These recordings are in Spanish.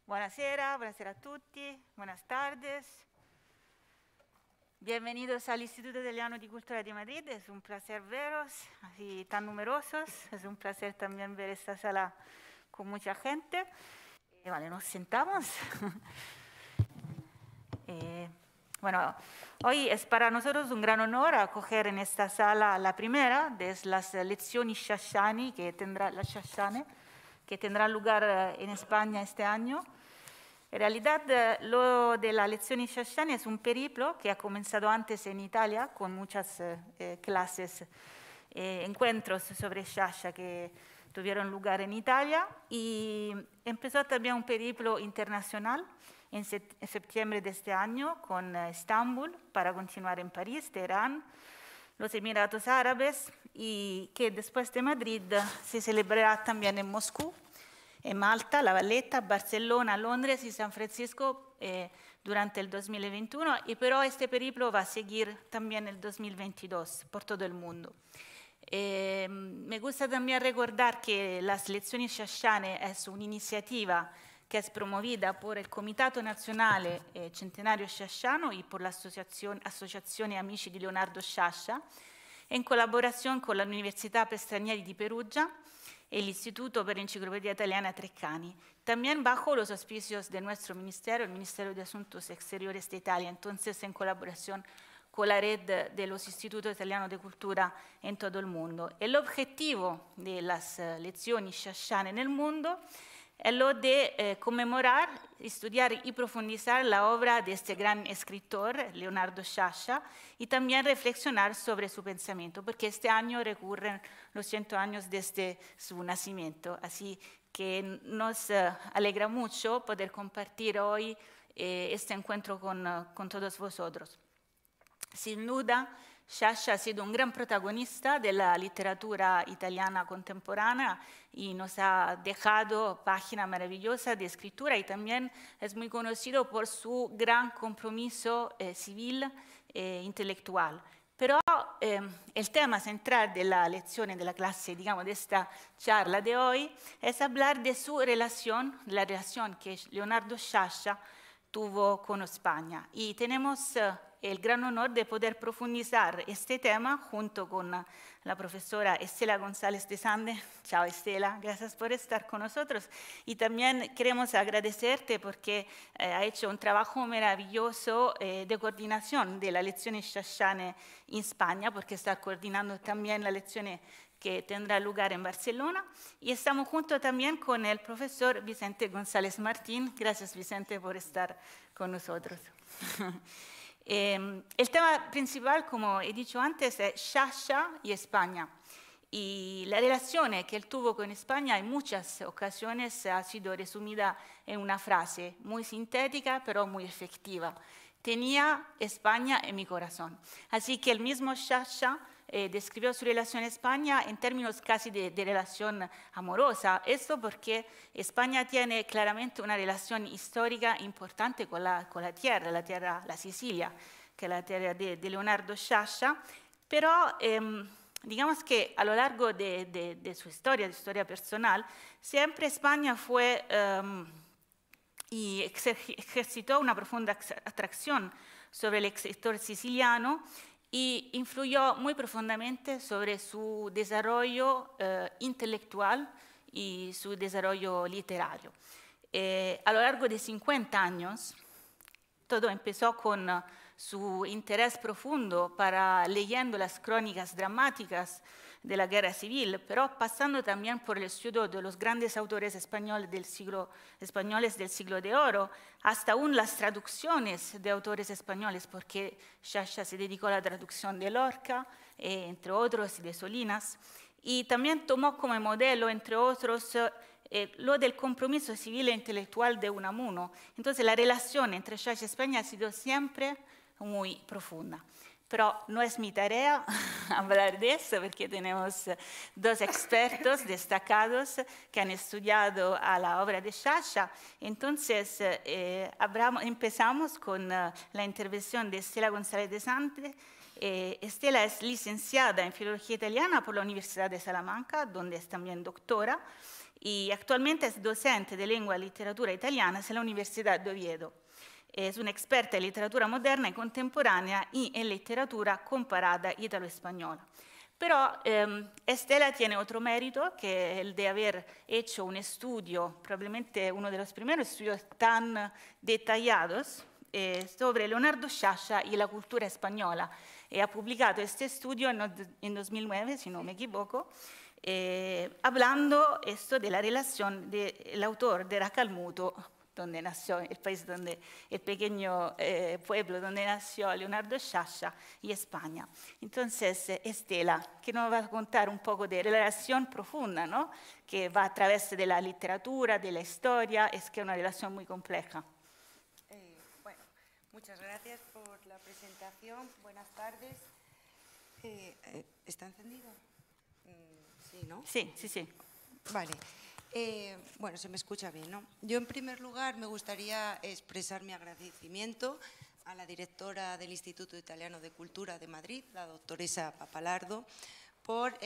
Buonasera, buonasera a tutti, buenas tardes. Bienvenidos al Instituto Italiano de Cultura de Madrid. Es un placer veros, así tan numerosos. Es un placer también ver esta sala con mucha gente. Vale, nos sentamos. Bueno, hoy es para nosotros un gran honor acoger en esta sala la primera de las lecciones Shashani que tendrá lugar en España este año. En realidad, lo de la lección Shashani es un periplo que ha comenzado antes en Italia con muchas clases, encuentros sobre Shasha que tuvieron lugar en Italia y empezó también un periplo internacional en septiembre de este año con Estambul para continuar en París, Teherán, los Emiratos Árabes y que después de Madrid se celebrará también en Moscú, en Malta, La Valletta, Barcelona, Londres y San Francisco durante el 2021, y pero este periplo va a seguir también el 2022 por todo el mundo. Me gusta también recordar que las lecciones Shashane es una iniciativa que es promovida por el Comitato Nazionale Centenario Sciasciano y por la Associazione Amici di Leonardo Sciascia, en colaboración con la Università per Stranieri di Perugia y el Instituto per Enciclopedia Italiana Treccani, también bajo los auspicios de nuestro ministerio, el Ministerio de Asuntos Exteriores de Italia, entonces en colaboración con la red de los Institutos Italianos de Cultura en todo el mundo. El objetivo de las lecciones Shashane en el mundo es lo de conmemorar, estudiar y profundizar la obra de este gran escritor, Leonardo Sciascia, y también reflexionar sobre su pensamiento, porque este año recurren los 100 años desde su nacimiento. Así que nos alegra mucho poder compartir hoy este encuentro con todos vosotros. Sin duda, Sciascia ha sido un gran protagonista de la literatura italiana contemporánea y nos ha dejado páginas maravillosas de escritura y también es muy conocido por su gran compromiso civil e intelectual. Pero el tema central de la lección, de la clase, digamos, de esta charla de hoy, es hablar de su relación, la relación que Leonardo Sciascia tuvo con España. Y tenemos el gran honor de poder profundizar este tema junto con la profesora Estela González de Sande. Chao Estela, gracias por estar con nosotros. Y también queremos agradecerte porque ha hecho un trabajo maravilloso de coordinación de la lección Shashane en España, porque está coordinando también la lección que tendrá lugar en Barcelona. Y estamos juntos también con el profesor Vicente González Martín. Gracias Vicente por estar con nosotros. El tema principal, como he dicho antes, es Sciascia y España. Y la relación que él tuvo con España en muchas ocasiones ha sido resumida en una frase muy sintética, pero muy efectiva. Tenía España en mi corazón. Así que el mismo Sciascia describió su relación a España en términos casi de relación amorosa. Esto porque España tiene claramente una relación histórica importante con la tierra, la Sicilia, que es la tierra de Leonardo Sciascia, pero digamos que a lo largo de su historia personal, siempre España fue y ejercitó una profunda atracción sobre el escritor siciliano y influyó muy profundamente sobre su desarrollo intelectual y su desarrollo literario. A lo largo de 50 años, todo empezó con su interés profundo para leyendo las crónicas dramáticas de la guerra civil, pero pasando también por el estudio de los grandes autores españoles del siglo de oro, hasta aún las traducciones de autores españoles, porque Sciascia se dedicó a la traducción de Lorca, entre otros, de Solinas, y también tomó como modelo, entre otros, lo del compromiso civil e intelectual de Unamuno. Entonces la relación entre Sciascia y España ha sido siempre muy profunda. Pero no es mi tarea hablar de eso porque tenemos dos expertos destacados que han estudiado a la obra de Sciascia. Entonces empezamos con la intervención de Estela González de Sande. Estela es licenciada en Filología Italiana por la Universidad de Salamanca, donde es también doctora, y actualmente es docente de lengua y literatura italianas en la Universidad de Oviedo. Es una experta en literatura moderna y contemporánea y en literatura comparada italo-española. Pero Estela tiene otro mérito, que es el de haber hecho un estudio, probablemente uno de los primeros estudios tan detallados, sobre Leonardo Sciascia y la cultura española. Ha publicado este estudio en 2009, si no me equivoco, hablando esto de la relación del autor de Racalmuto, donde nació, el país donde, el pequeño pueblo donde nació Leonardo Sciascia, y España. Entonces, Estela, que nos va a contar un poco de relación profunda, ¿no? Que va a través de la literatura, de la historia, es que es una relación muy compleja. Bueno, muchas gracias por la presentación. Buenas tardes. ¿Está encendido? Sí, ¿no? Sí, sí, sí. Vale. Bueno, se me escucha bien, ¿no? Yo, en primer lugar, me gustaría expresar mi agradecimiento a la directora del Instituto Italiano de Cultura de Madrid, la doctoresa Papalardo, por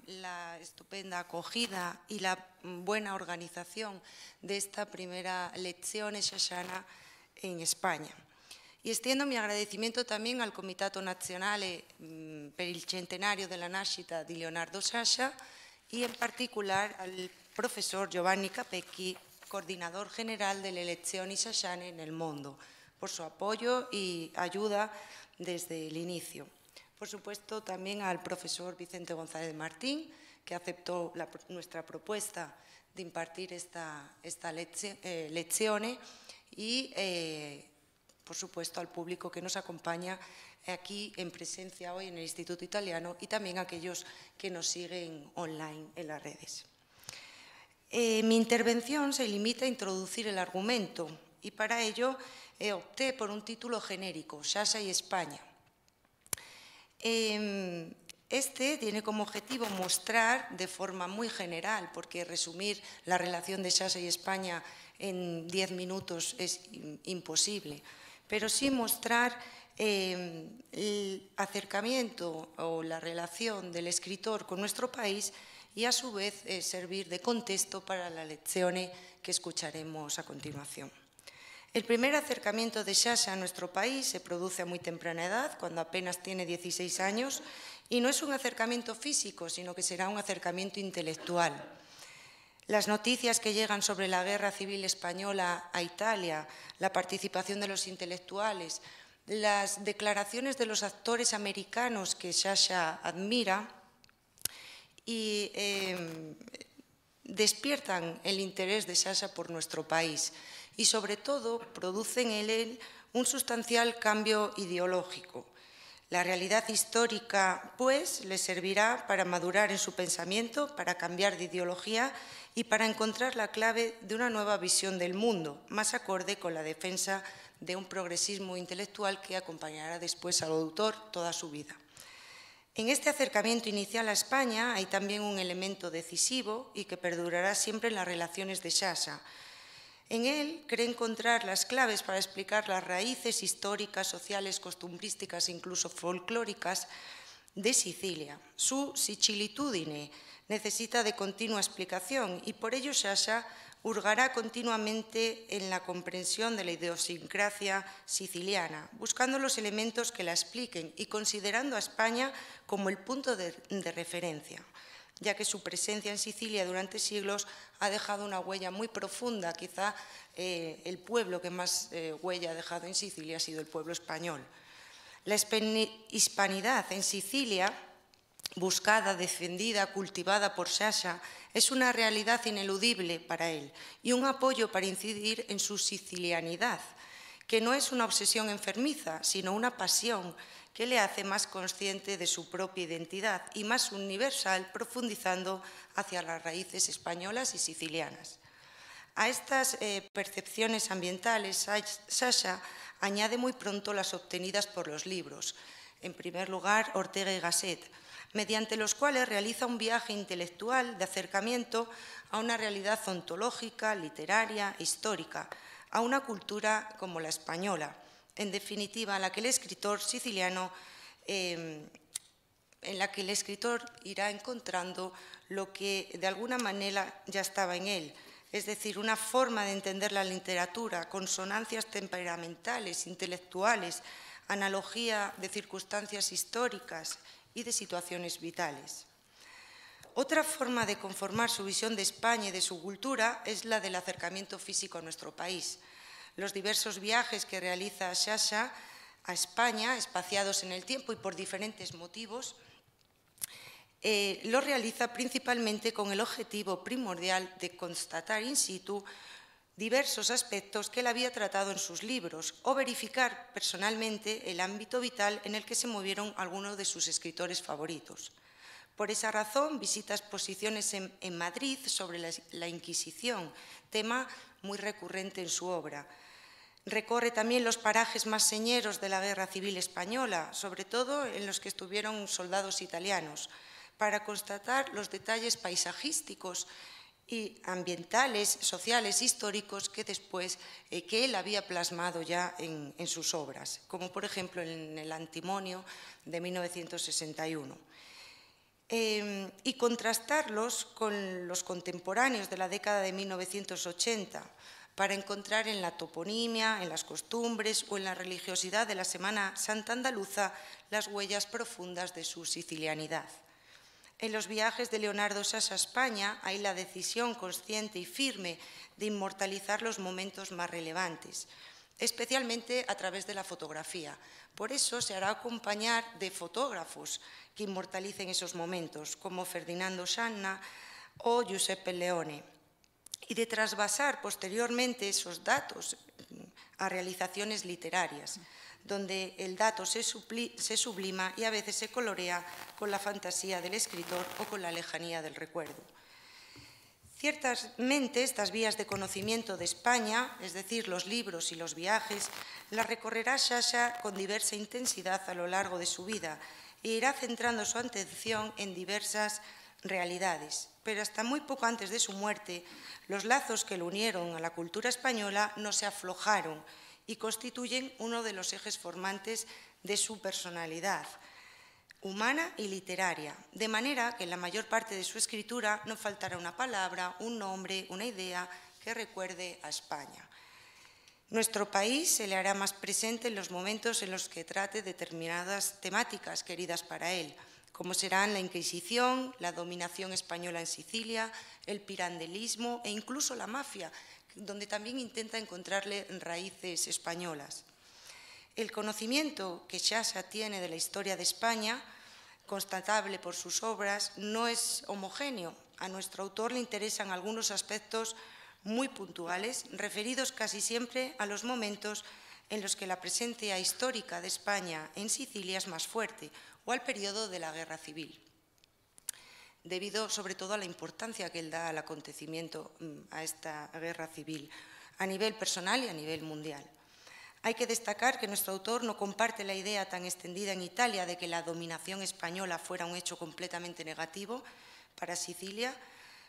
la estupenda acogida y la buena organización de esta primera lezione sciasciana en España. Y extiendo mi agradecimiento también al Comitato Nazionale per il Centenario della Nascita di Leonardo Sciascia y en particular al profesor Giovanni Capecchi, coordinador general de le lezioni sciasciane en el mundo, por su apoyo y ayuda desde el inicio. Por supuesto, también al profesor Vicente González Martín, que aceptó nuestra propuesta de impartir esta lezione, y, por supuesto, al público que nos acompaña aquí en presencia hoy en el Instituto Italiano y también a aquellos que nos siguen online en las redes. Mi intervención se limita a introducir el argumento y para ello opté por un título genérico, Sciascia y España. Este tiene como objetivo mostrar de forma muy general, porque resumir la relación de Sciascia y España en 10 minutos es imposible, pero sí mostrar el acercamiento o la relación del escritor con nuestro país y a su vez servir de contexto para la lezione que escucharemos a continuación. El primer acercamiento de Sciascia a nuestro país se produce a muy temprana edad, cuando apenas tiene 16 años, y no es un acercamiento físico, sino que será un acercamiento intelectual. Las noticias que llegan sobre la guerra civil española a Italia, la participación de los intelectuales, las declaraciones de los actores americanos que Sciascia admira y despiertan el interés de Sciascia por nuestro país y, sobre todo, producen en él un sustancial cambio ideológico. La realidad histórica, pues, le servirá para madurar en su pensamiento, para cambiar de ideología y para encontrar la clave de una nueva visión del mundo, más acorde con la defensa de un progresismo intelectual que acompañará después al autor toda su vida. En este acercamiento inicial a España hay también un elemento decisivo y que perdurará siempre en las relaciones de Sciascia. En él cree encontrar las claves para explicar las raíces históricas, sociales, costumbrísticas e incluso folclóricas de Sicilia. Su sicilitudine necesita de continua explicación y por ello Sciascia hurgará continuamente en la comprensión de la idiosincrasia siciliana, buscando los elementos que la expliquen y considerando a España como el punto de referencia, ya que su presencia en Sicilia durante siglos ha dejado una huella muy profunda. Quizá el pueblo que más huella ha dejado en Sicilia ha sido el pueblo español. La hispanidad en Sicilia, buscada, defendida, cultivada por Sciascia, es una realidad ineludible para él y un apoyo para incidir en su sicilianidad, que no es una obsesión enfermiza, sino una pasión que le hace más consciente de su propia identidad y más universal, profundizando hacia las raíces españolas y sicilianas. A estas percepciones ambientales, Sciascia añade muy pronto las obtenidas por los libros, en primer lugar Ortega y Gasset, mediante los cuales realiza un viaje intelectual de acercamiento a una realidad ontológica, literaria, histórica, a una cultura como la española, en definitiva, en la que el escritor siciliano irá encontrando lo que de alguna manera ya estaba en él, es decir, una forma de entender la literatura, consonancias temperamentales, intelectuales, analogía de circunstancias históricas y de situaciones vitales. Otra forma de conformar su visión de España y de su cultura es la del acercamiento físico a nuestro país. Los diversos viajes que realiza Xaxa a España, espaciados en el tiempo y por diferentes motivos, lo realiza principalmente con el objetivo primordial de constatar in situ diversos aspectos que él había tratado en sus libros o verificar personalmente el ámbito vital en el que se movieron algunos de sus escritores favoritos. Por esa razón, visita exposiciones en Madrid sobre la Inquisición, tema muy recurrente en su obra. Recorre también los parajes más señeros de la Guerra Civil Española, sobre todo en los que estuvieron soldados italianos, para constatar los detalles paisajísticos y ambientales, sociales, históricos que después que él había plasmado ya en sus obras, como por ejemplo en El Antimonio de 1961. Y contrastarlos con los contemporáneos de la década de 1980 para encontrar en la toponimia, en las costumbres o en la religiosidad de la Semana Santa andaluza las huellas profundas de su sicilianidad. En los viajes de Leonardo Xaxa a España hay la decisión consciente y firme de inmortalizar los momentos más relevantes, especialmente a través de la fotografía. Por eso se hará acompañar de fotógrafos que inmortalicen esos momentos, como Ferdinando Scianna o Giuseppe Leone, y de trasvasar posteriormente esos datos a realizaciones literarias, donde el dato se sublima y a veces se colorea con la fantasía del escritor o con la lejanía del recuerdo. Ciertamente, estas vías de conocimiento de España, es decir, los libros y los viajes, las recorrerá Xaxa con diversa intensidad a lo largo de su vida e irá centrando su atención en diversas realidades. Pero hasta muy poco antes de su muerte, los lazos que lo unieron a la cultura española no se aflojaron y constituyen uno de los ejes formantes de su personalidad humana y literaria, de manera que en la mayor parte de su escritura no faltará una palabra, un nombre, una idea que recuerde a España. Nuestro país se le hará más presente en los momentos en los que trate determinadas temáticas queridas para él, como serán la Inquisición, la dominación española en Sicilia, el pirandelismo e incluso la mafia, donde también intenta encontrarle raíces españolas. El conocimiento que Xaxa tiene de la historia de España, constatable por sus obras, no es homogéneo. A nuestro autor le interesan algunos aspectos muy puntuales, referidos casi siempre a los momentos en los que la presencia histórica de España en Sicilia es más fuerte, o al periodo de la Guerra Civil, debido sobre todo a la importancia que él da al acontecimiento, a esta guerra civil, a nivel personal y a nivel mundial. Hay que destacar que nuestro autor no comparte la idea tan extendida en Italia de que la dominación española fuera un hecho completamente negativo para Sicilia,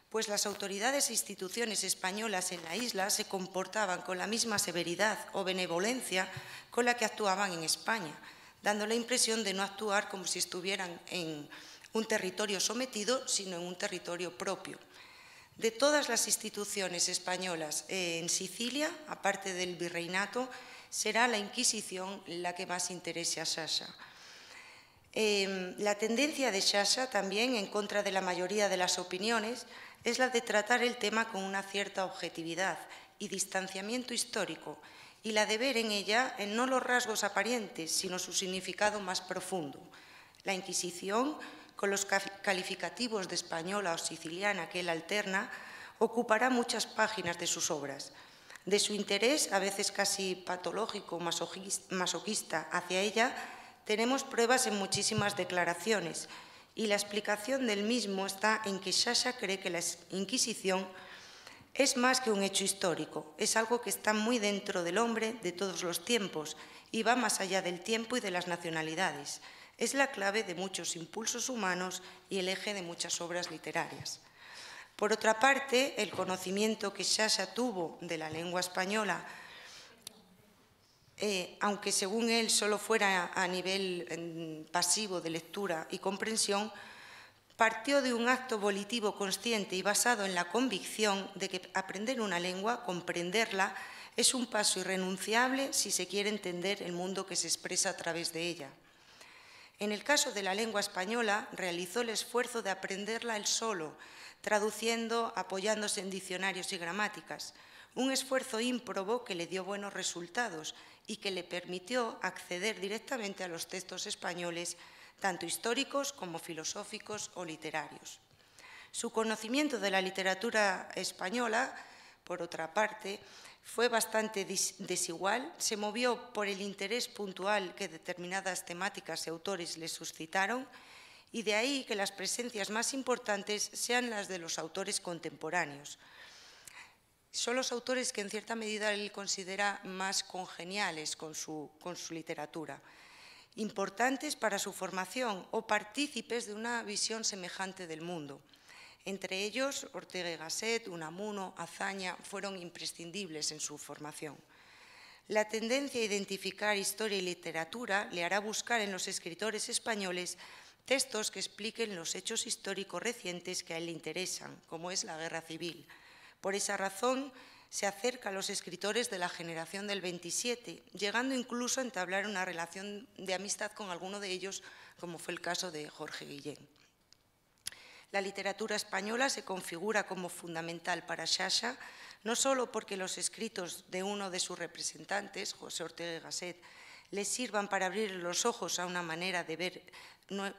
pues las autoridades e instituciones españolas en la isla se comportaban con la misma severidad o benevolencia con la que actuaban en España, dando la impresión de no actuar como si estuvieran en un territorio sometido, sino en un territorio propio. De todas las instituciones españolas en Sicilia, aparte del virreinato, será la Inquisición la que más interese a Xaxa. La tendencia de Xaxa, también en contra de la mayoría de las opiniones, es la de tratar el tema con una cierta objetividad y distanciamiento histórico, y la de ver en ella no los rasgos aparentes, sino su significado más profundo. La Inquisición, con los calificativos de española o siciliana que él alterna, ocupará muchas páginas de sus obras. De su interés, a veces casi patológico, masoquista, hacia ella, tenemos pruebas en muchísimas declaraciones, y la explicación del mismo está en que Xaxa cree que la Inquisición es más que un hecho histórico, es algo que está muy dentro del hombre de todos los tiempos y va más allá del tiempo y de las nacionalidades. Es la clave de muchos impulsos humanos y el eje de muchas obras literarias. Por otra parte, el conocimiento que Xaxa tuvo de la lengua española, aunque según él solo fuera a nivel pasivo de lectura y comprensión, partió de un acto volitivo consciente y basado en la convicción de que aprender una lengua, comprenderla, es un paso irrenunciable si se quiere entender el mundo que se expresa a través de ella. En el caso de la lengua española, realizó el esfuerzo de aprenderla él solo, traduciendo, apoyándose en diccionarios y gramáticas, un esfuerzo ímprobo que le dio buenos resultados y que le permitió acceder directamente a los textos españoles, tanto históricos como filosóficos o literarios. Su conocimiento de la literatura española, por otra parte, fue bastante desigual, se movió por el interés puntual que determinadas temáticas y autores le suscitaron, y de ahí que las presencias más importantes sean las de los autores contemporáneos. Son los autores que en cierta medida él considera más congeniales con su literatura, importantes para su formación o partícipes de una visión semejante del mundo. Entre ellos, Ortega y Gasset, Unamuno, Azaña fueron imprescindibles en su formación. La tendencia a identificar historia y literatura le hará buscar en los escritores españoles textos que expliquen los hechos históricos recientes que a él le interesan, como es la Guerra Civil. Por esa razón, se acerca a los escritores de la generación del 27, llegando incluso a entablar una relación de amistad con alguno de ellos, como fue el caso de Jorge Guillén. La literatura española se configura como fundamental para Xaxa, no solo porque los escritos de uno de sus representantes, José Ortega y Gasset, les sirvan para abrir los ojos a una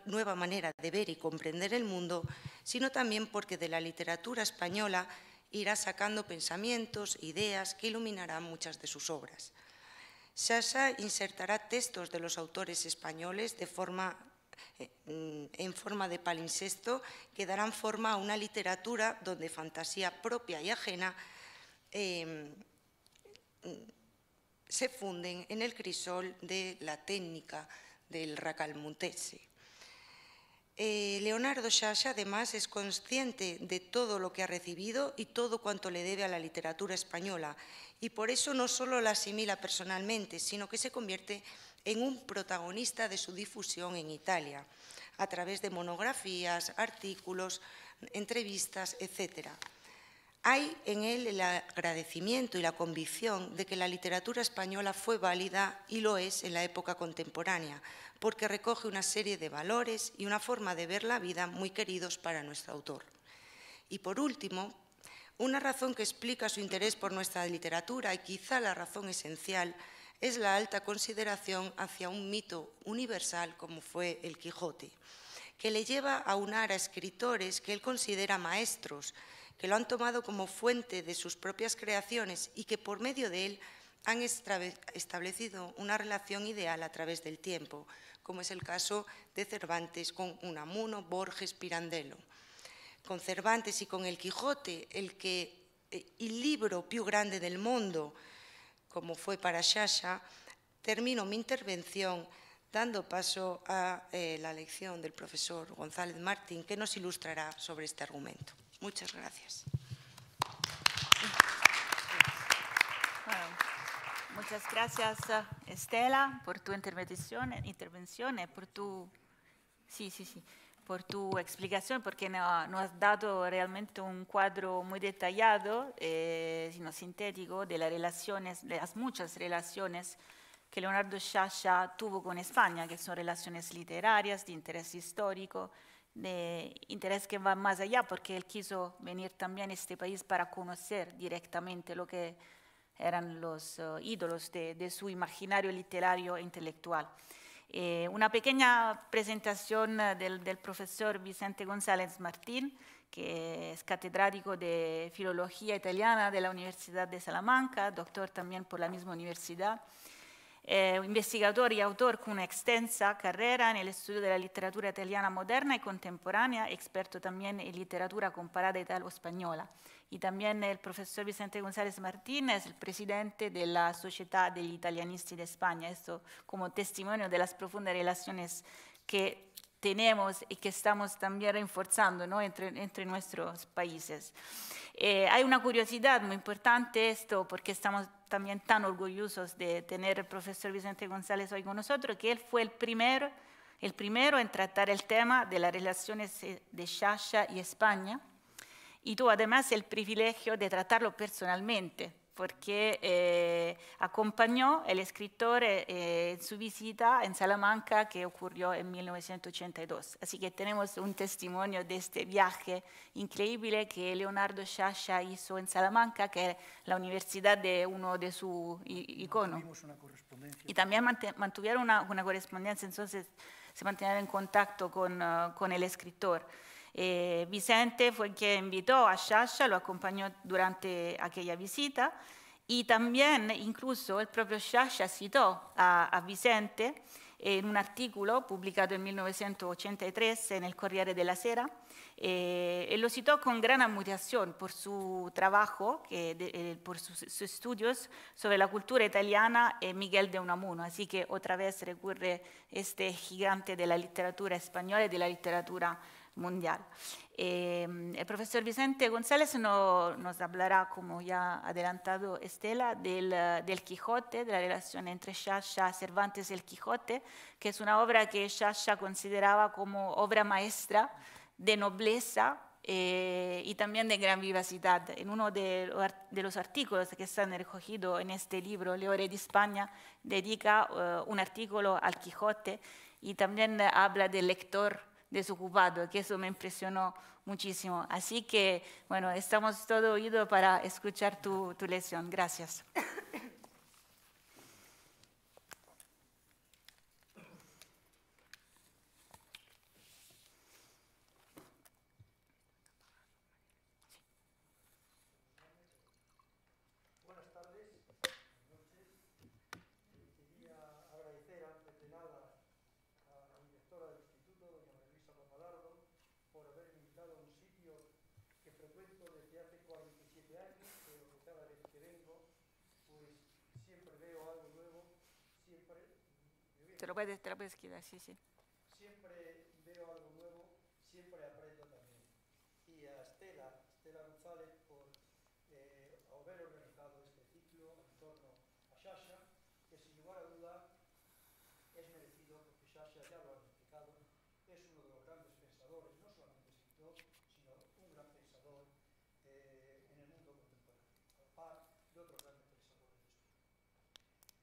nueva manera de ver y comprender el mundo, sino también porque de la literatura española irá sacando pensamientos, ideas que iluminarán muchas de sus obras. Xaxa insertará textos de los autores españoles en forma de palimpsesto que darán forma a una literatura donde fantasía propia y ajena se funden en el crisol de la técnica del racalmuntese. Leonardo Xaxa, además, es consciente de todo lo que ha recibido y todo cuanto le debe a la literatura española, y por eso no solo la asimila personalmente, sino que se convierte en un protagonista de su difusión en Italia, a través de monografías, artículos, entrevistas, etc. Hay en él el agradecimiento y la convicción de que la literatura española fue válida y lo es en la época contemporánea, porque recoge una serie de valores y una forma de ver la vida muy queridos para nuestro autor. Y por último, una razón que explica su interés por nuestra literatura, y quizá la razón esencial, es la alta consideración hacia un mito universal como fue el Quijote, que le lleva a aunar a escritores que él considera maestros, que lo han tomado como fuente de sus propias creaciones y que por medio de él han establecido una relación ideal a través del tiempo, como es el caso de Cervantes con Unamuno, Borges, Pirandello. Con Cervantes y con el Quijote, el libro più grande del mundo, como fue para Xaxa, termino mi intervención dando paso a la lección del profesor González Martín, que nos ilustrará sobre este argumento. Muchas gracias. Muchas gracias, Estela, por tu intervención y por tu explicación, porque nos has dado realmente un cuadro muy detallado, sino sintético, de las muchas relaciones que Leonardo Xaxa tuvo con España, que son relaciones literarias, de interés histórico, de interés que va más allá, porque él quiso venir también a este país para conocer directamente lo que eran los ídolos de su imaginario literario e intelectual. Una pequeña presentación del profesor Vicente González Martín, que es catedrático de Filología Italiana de la Universidad de Salamanca, doctor también por la misma universidad, investigador y autor con una extensa carrera en el estudio de la literatura italiana moderna y contemporánea, experto también en literatura comparada italo-española. Y también el profesor Vicente González Martín es el presidente de la Sociedad degli Italianisti de España. Esto como testimonio de las profundas relaciones que tenemos y que estamos también reforzando, ¿no?, entre nuestros países. Hay una curiosidad muy importante esto, porque estamos también tan orgullosos de tener al profesor Vicente González hoy con nosotros, que él fue el primero El primero en tratar el tema de las relaciones de Sciascia y España, y tuvo además el privilegio de tratarlo personalmente, porque acompañó al escritor en su visita en Salamanca que ocurrió en 1982. Así que tenemos un testimonio de este viaje increíble que Leonardo Sciascia hizo en Salamanca, que es la universidad de uno de sus iconos. Y también mantuvieron una correspondencia, entonces se mantenían en contacto con el escritor. Vicente fue quien invitó a Sciascia, lo acompañó durante aquella visita y también incluso el propio Sciascia citó a Vicente en un artículo publicado en 1983 en el Corriere della Sera. Él lo citó con gran admiración por su trabajo, por sus estudios sobre la cultura italiana, Miguel de Unamuno. Así que otra vez recurre este gigante de la literatura española y de la literatura mundial. El profesor Vicente González nos hablará, como ya ha adelantado Estela, del Quijote, de la relación entre Sciascia, Cervantes y el Quijote, que es una obra que Sciascia consideraba como obra maestra de nobleza y también de gran vivacidad. En uno de los artículos que están recogidos en este libro, Le Ore di Spagna, dedica un artículo al Quijote y también habla del lector desocupado, que eso me impresionó muchísimo. Así que, bueno, estamos todo oídos para escuchar tu lección. Gracias. Buenas tardes, noches. Quería agradecer antes de nada a la directora del instituto, doña María Luisa Papalardo, por haberme invitado a un sitio que frecuento desde hace 47 años, pero que cada vez que vengo, pues siempre veo algo nuevo, siempre... Te lo puedes quedar, sí, sí. Siempre veo algo nuevo, siempre aprendo también. Y a Estela González por haber organizado este ciclo en torno a Sciascia, que sin lugar a duda es merecido, porque Sciascia, ya lo han explicado, es uno de los grandes pensadores, no solamente escritor, sino un gran pensador en el mundo contemporáneo, a la par de otros grandes pensadores de su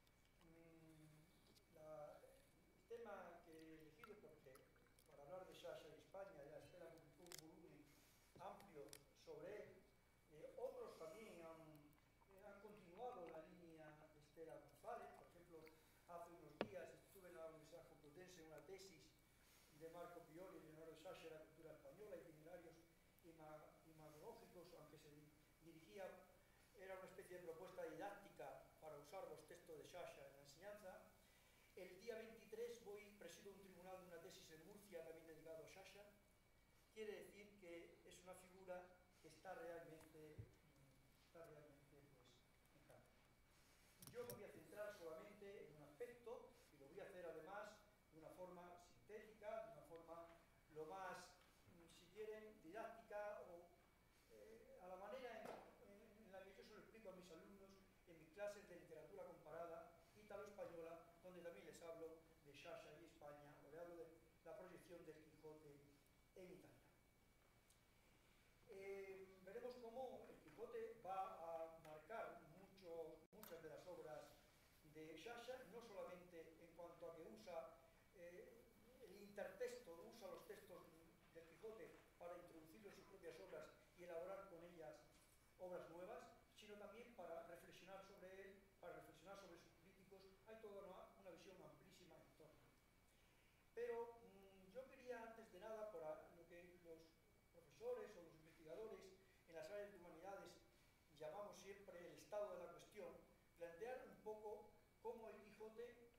El tema que he elegido, porque para hablar de Sciascia y España, ya Estela publicó un volumen amplio sobre él. Otros también han continuado la línea de Estela González. Por ejemplo, hace unos días estuve en la Universidad Complutense en una tesis de Marco Pioli y Leonardo Sciascia, la cultura española, itinerarios imagológicos, aunque se dirigía, era una especie de propuesta didáctica para usar los textos de Sciascia en la enseñanza. El día 23 presido un tribunal de una tesis en Murcia también dedicado a Sciascia. Quiere decir que es una figura que está realmente pues, en cambio. Yo me voy a centrar solamente en un aspecto y lo voy a hacer además de una forma sintética, de una forma lo más, si quieren, didáctica o a la manera en la que yo se lo explico a mis alumnos en mis clases de literatura comparada ítalo-española, donde también les hablo de Sciascia y España, o les hablo de la proyección del Quijote en Italia. Veremos cómo el Quijote va a marcar muchas de las obras de Sciascia, no solamente en cuanto a que usa el intertexto, usa los textos del Quijote para introducirlo en sus propias obras y elaborar con ellas obras nuevas, sino también para reflexionar sobre él, para reflexionar sobre sus críticos. Hay toda una visión amplísima en torno. Pero yo quería, antes de nada, para lo que los profesores o los investigadores en las áreas de humanidades llamamos siempre el estado de la cuestión, plantear un poco cómo el Quijote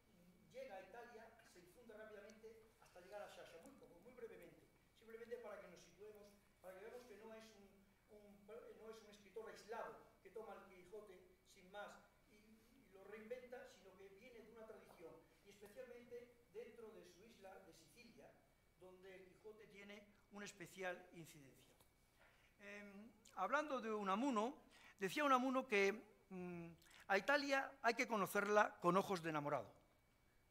llega a Italia, se difunde rápidamente hasta llegar a Sciascia, muy brevemente, simplemente para que nos situemos, para que veamos que no es un escritor aislado que toma el Quijote sin más y lo reinventa, sino que viene de una tradición, y especialmente dentro de su isla de Sicilia, donde el Quijote tiene una especial incidencia. Hablando de Unamuno, decía Unamuno que a Italia hay que conocerla con ojos de enamorado.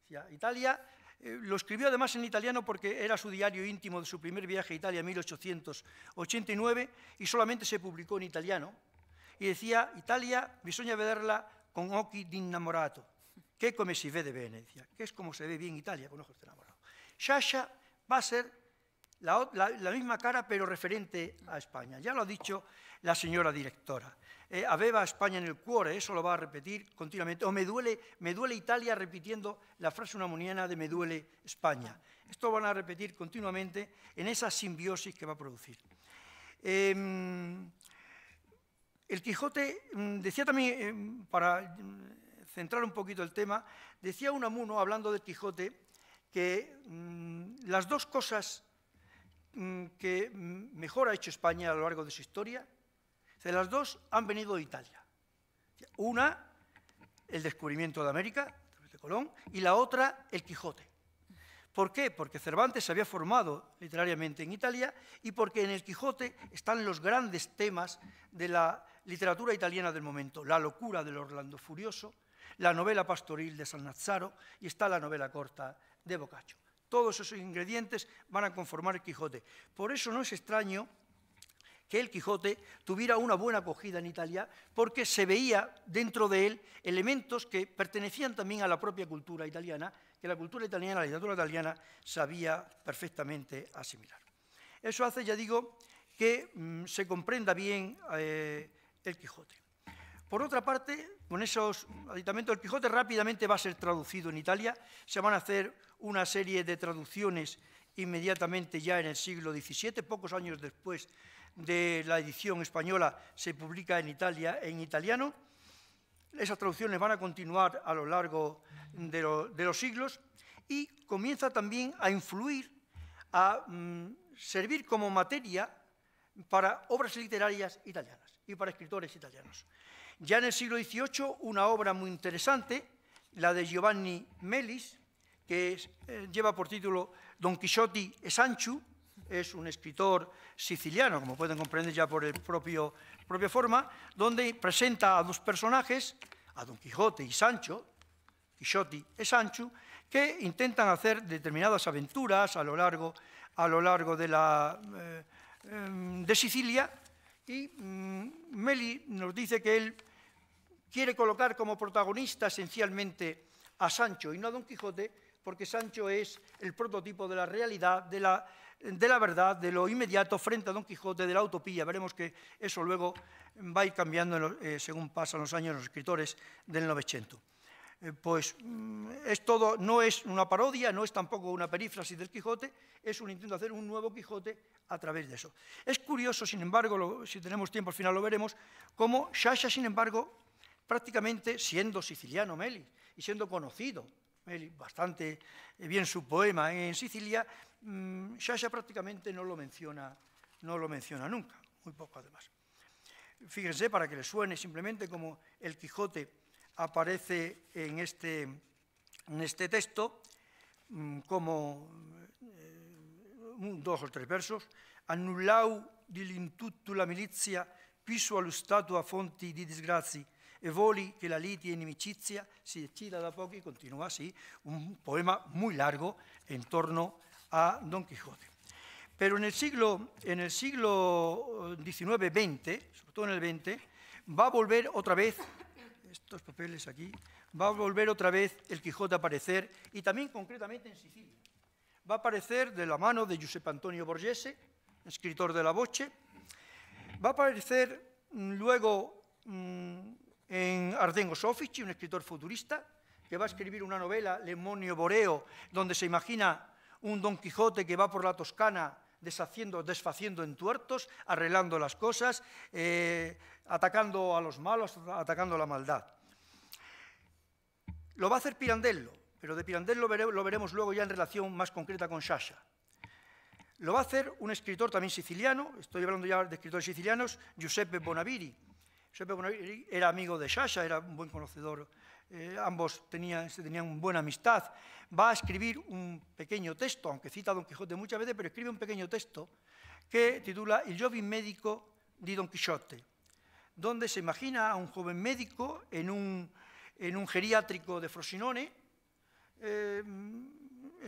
O sea, Italia Lo escribió además en italiano porque era su diario íntimo de su primer viaje a Italia en 1889 y solamente se publicó en italiano. Y decía, Italia bisogna vederla con occhi di innamorato, que come si vede bene, decía, que es como se ve bien Italia con ojos de enamorado. Sciascia va a ser la misma cara, pero referente a España. Ya lo ha dicho la señora directora. Aveva España en el cuore, eso lo va a repetir continuamente. O me duele Italia, repitiendo la frase unamuniana de me duele España. Esto lo van a repetir continuamente en esa simbiosis que va a producir. El Quijote, decía también, para centrar un poquito el tema, decía Unamuno, hablando del Quijote, que las dos cosas que mejor ha hecho España a lo largo de su historia, de las dos han venido de Italia. Una, el descubrimiento de América, a través de Colón, y la otra, el Quijote. ¿Por qué? Porque Cervantes se había formado literariamente en Italia y porque en el Quijote están los grandes temas de la literatura italiana del momento. La locura del Orlando Furioso, la novela pastoril de Sannazaro y está la novela corta de Boccaccio. Todos esos ingredientes van a conformar el Quijote. Por eso no es extraño que el Quijote tuviera una buena acogida en Italia, porque se veía dentro de él elementos que pertenecían también a la propia cultura italiana, que la cultura italiana, la literatura italiana, sabía perfectamente asimilar. Eso hace, ya digo, que se comprenda bien el Quijote. Por otra parte, con esos aditamentos, el Quijote rápidamente va a ser traducido en Italia, se van a hacer una serie de traducciones inmediatamente ya en el siglo XVII, pocos años después de la edición española se publica en Italia en italiano. Esas traducciones van a continuar a lo largo de los siglos y comienza también a influir, a servir como materia para obras literarias italianas y para escritores italianos. Ya en el siglo XVIII, una obra muy interesante, la de Giovanni Melis, que lleva por título Don Quixote e Sancho, es un escritor siciliano, como pueden comprender ya por el propia forma, donde presenta a dos personajes, a Don Quijote y Sancho, Quixote e Sancho, que intentan hacer determinadas aventuras a lo largo de Sicilia, y Meli nos dice que él quiere colocar como protagonista esencialmente a Sancho y no a Don Quijote, porque Sancho es el prototipo de la realidad, de la verdad, de lo inmediato frente a Don Quijote, de la utopía. Veremos que eso luego va a ir cambiando según pasan los años los escritores del Novecento. Pues es todo, no es una parodia, no es tampoco una perífrasis del Quijote, es un intento de hacer un nuevo Quijote a través de eso. Es curioso, sin embargo, si tenemos tiempo al final lo veremos, cómo Sciascia, sin embargo, prácticamente siendo siciliano Meli y siendo conocido Meli bastante bien su poema en Sicilia, Sciascia prácticamente no lo menciona nunca, muy poco además. Fíjense, para que les suene simplemente como el Quijote aparece en este texto, como 2 o 3 versos. Annullau dill'intutto la milizia, piso allo Stato a fonti di disgrazi, e voli che la liti e inimicizia si decida da poco, y continúa así, un poema muy largo en torno a Don Quijote. Pero en el siglo XIX-XX, sobre todo en el XX, va a volver otra vez, estos papeles aquí, va a volver otra vez el Quijote a aparecer, y también concretamente en Sicilia. Va a aparecer de la mano de Giuseppe Antonio Borghese, escritor de La Voce. Va a aparecer luego en Ardengo Soffici, un escritor futurista, que va a escribir una novela, L'Emonio Boreo, donde se imagina un Don Quijote que va por la Toscana desfaciendo entuertos, arreglando las cosas, atacando a los malos, atacando a la maldad. Lo va a hacer Pirandello, pero de Pirandello lo veremos luego ya en relación más concreta con Sciascia. Lo va a hacer un escritor también siciliano, estoy hablando ya de escritores sicilianos, Giuseppe Bonaviri. Giuseppe Bonaviri era amigo de Sciascia, era un buen conocedor, ambos tenían buena amistad. Va a escribir un pequeño texto, aunque cita a Don Quijote muchas veces, pero escribe un pequeño texto que titula Il giovin medico di Don Quixote, donde se imagina a un joven médico en un geriátrico de Frosinone,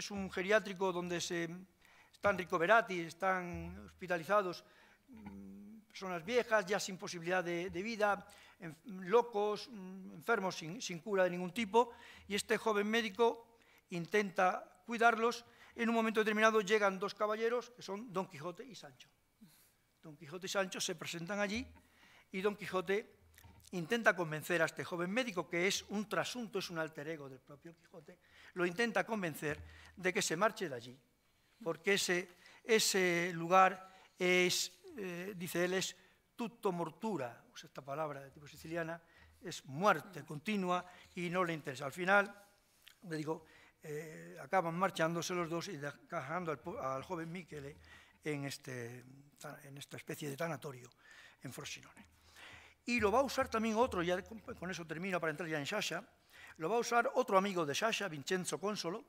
que es un geriátrico donde están ricoverati, están hospitalizados personas viejas, ya sin posibilidad de vida, locos, enfermos sin cura de ningún tipo, y este joven médico intenta cuidarlos. En un momento determinado llegan dos caballeros, que son Don Quijote y Sancho. Don Quijote y Sancho se presentan allí, y Don Quijote intenta convencer a este joven médico, que es un trasunto, es un alter ego del propio Quijote, lo intenta convencer de que se marche de allí, porque ese lugar es, dice él, es tutto mortura, usa esta palabra de tipo siciliana, es muerte continua y no le interesa. Al final, le digo, acaban marchándose los dos y dejando al joven Michele en esta especie de tanatorio en Frosinone. Y lo va a usar también otro, ya con eso termino para entrar ya en Sciascia, lo va a usar otro amigo de Sciascia, Vincenzo Consolo.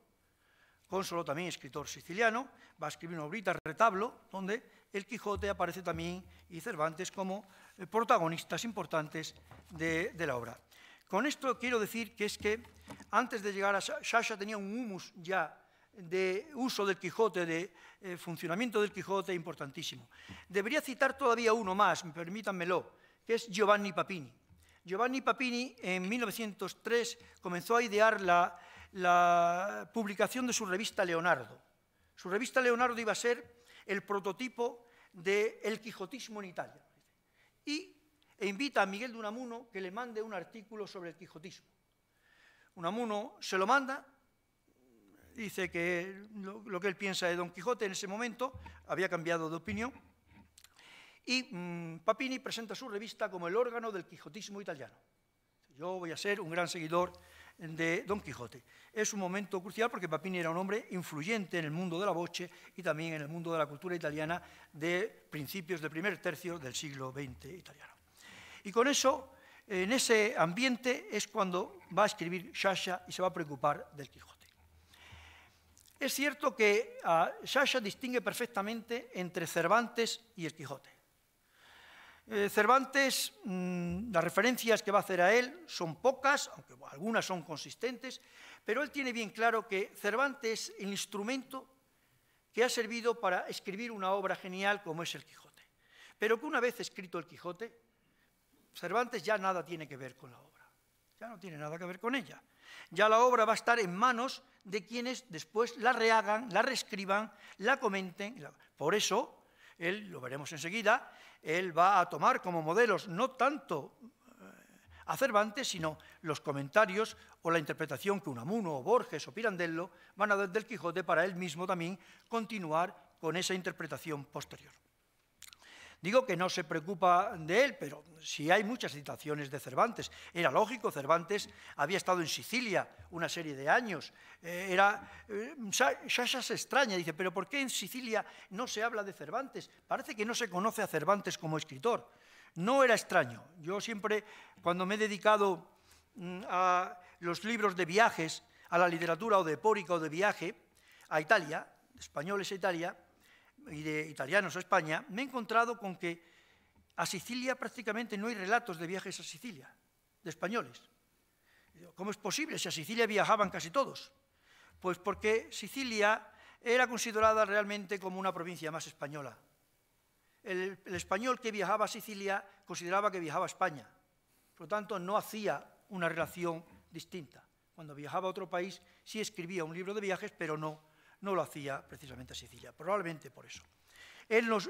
Consolo, también escritor siciliano, va a escribir una obrita, Retablo, donde el Quijote aparece también y Cervantes como protagonistas importantes de la obra. Con esto quiero decir que es que antes de llegar a Sciascia tenía un humus ya de uso del Quijote, de funcionamiento del Quijote importantísimo. Debería citar todavía uno más, permítanmelo, que es Giovanni Papini. Giovanni Papini en 1903 comenzó a idear la publicación de su revista Leonardo. Su revista Leonardo iba a ser el prototipo del quijotismo en Italia. E invita a Miguel de Unamuno que le mande un artículo sobre el quijotismo. Unamuno se lo manda, dice que lo que él piensa de Don Quijote en ese momento, había cambiado de opinión, y Papini presenta su revista como el órgano del quijotismo italiano. Yo voy a ser un gran seguidor de Don Quijote. Es un momento crucial porque Papini era un hombre influyente en el mundo de la voce y también en el mundo de la cultura italiana de principios del primer tercio del siglo XX italiano. Y con eso, en ese ambiente, es cuando va a escribir Sciascia y se va a preocupar del Quijote. Es cierto que Sciascia distingue perfectamente entre Cervantes y el Quijote. Cervantes, las referencias que va a hacer a él son pocas, aunque algunas son consistentes, pero él tiene bien claro que Cervantes es el instrumento que ha servido para escribir una obra genial como es el Quijote. Pero que una vez escrito el Quijote, Cervantes ya nada tiene que ver con la obra, ya no tiene nada que ver con ella. Ya la obra va a estar en manos de quienes después la rehagan, la reescriban, la comenten. Por eso, él, lo veremos enseguida, él va a tomar como modelos no tanto a Cervantes, sino los comentarios o la interpretación que Unamuno, o Borges o Pirandello van a dar del Quijote para él mismo también continuar con esa interpretación posterior. Digo que no se preocupa de él, pero sí hay muchas citaciones de Cervantes. Era lógico, Cervantes había estado en Sicilia una serie de años. Sciascia se extraña, dice, pero ¿por qué en Sicilia no se habla de Cervantes? Parece que no se conoce a Cervantes como escritor. No era extraño. Yo siempre, cuando me he dedicado a los libros de viajes, a la literatura o de pórica o de viaje a Italia, de españoles a Italia, y de italianos a España, me he encontrado con que a Sicilia prácticamente no hay relatos de viajes a Sicilia, de españoles. ¿Cómo es posible si a Sicilia viajaban casi todos? Pues porque Sicilia era considerada realmente como una provincia más española. El español que viajaba a Sicilia consideraba que viajaba a España, por lo tanto no hacía una relación distinta. Cuando viajaba a otro país sí escribía un libro de viajes, pero no lo hacía precisamente a Sicilia, probablemente por eso.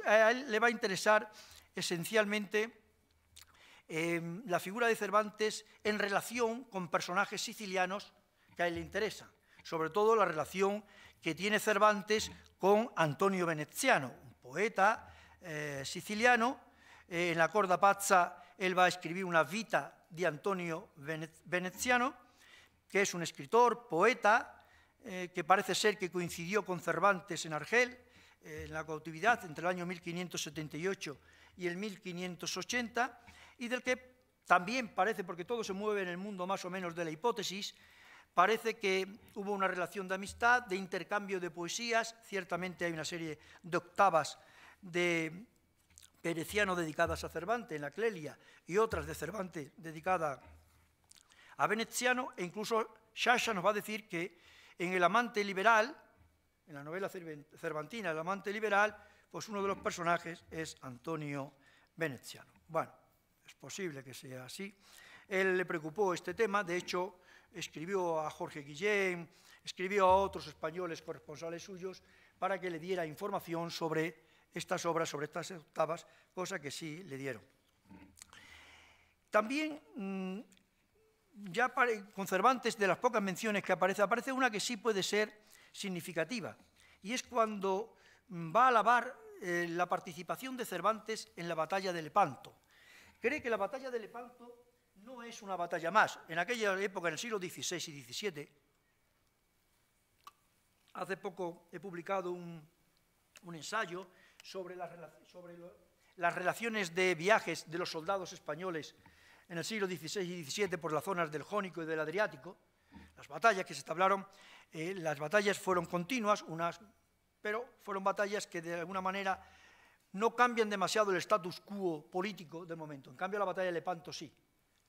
A él le va a interesar esencialmente la figura de Cervantes en relación con personajes sicilianos que a él le interesan, sobre todo la relación que tiene Cervantes con Antonio Veneziano, un poeta siciliano. En la Corda Pazza él va a escribir una vita di Antonio Veneziano, que es un escritor, poeta, que parece ser que coincidió con Cervantes en Argel, en la cautividad entre el año 1578 y el 1580, y del que también parece, porque todo se mueve en el mundo más o menos de la hipótesis, parece que hubo una relación de amistad, de intercambio de poesías. Ciertamente hay una serie de octavas de Pereciano dedicadas a Cervantes, en la Clelia, y otras de Cervantes dedicadas a Veneziano, e incluso Sciascia nos va a decir que en El amante liberal, en la novela cervantina, El amante liberal, pues uno de los personajes es Antonio Veneziano. Bueno, es posible que sea así. Él le preocupó este tema, de hecho, escribió a Jorge Guillén, escribió a otros españoles corresponsales suyos para que le diera información sobre estas obras, sobre estas octavas, cosa que sí le dieron. También, ya con Cervantes, de las pocas menciones que aparece una que sí puede ser significativa, y es cuando va a alabar la participación de Cervantes en la batalla de Lepanto. Cree que la batalla de Lepanto no es una batalla más. En aquella época, en el siglo XVI y XVII, hace poco he publicado un ensayo sobre las relaciones de viajes de los soldados españoles en el siglo XVI y XVII por las zonas del Jónico y del Adriático. Las batallas que se establecieron, las batallas fueron continuas, pero fueron batallas que de alguna manera no cambian demasiado el status quo político del momento. En cambio, la batalla de Lepanto sí.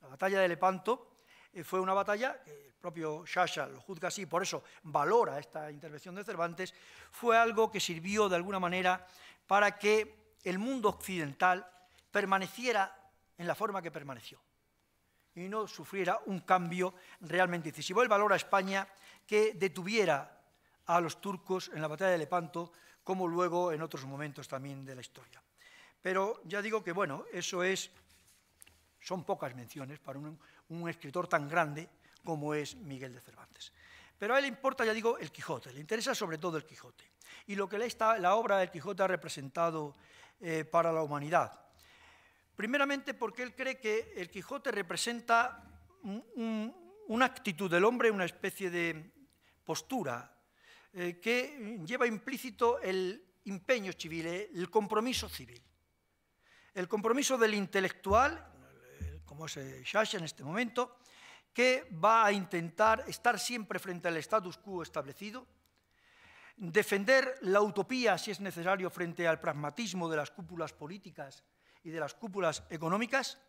La batalla de Lepanto fue una batalla, que el propio Sciascia lo juzga así, por eso valora esta intervención de Cervantes, fue algo que sirvió de alguna manera para que el mundo occidental permaneciera en la forma que permaneció y no sufriera un cambio realmente decisivo. Él valora a España que detuviera a los turcos en la batalla de Lepanto, como luego en otros momentos también de la historia. Pero ya digo que, bueno, son pocas menciones para un escritor tan grande como es Miguel de Cervantes. Pero a él le importa, ya digo, el Quijote, le interesa sobre todo el Quijote y lo que la obra del Quijote ha representado para la humanidad. Primeramente porque él cree que el Quijote representa una actitud del hombre, una especie de postura que lleva implícito el empeño civil, el compromiso civil. El compromiso del intelectual, como es Sciascia en este momento, que va a intentar estar siempre frente al status quo establecido, defender la utopía, si es necesario, frente al pragmatismo de las cúpulas políticas y de las cúpulas económicas,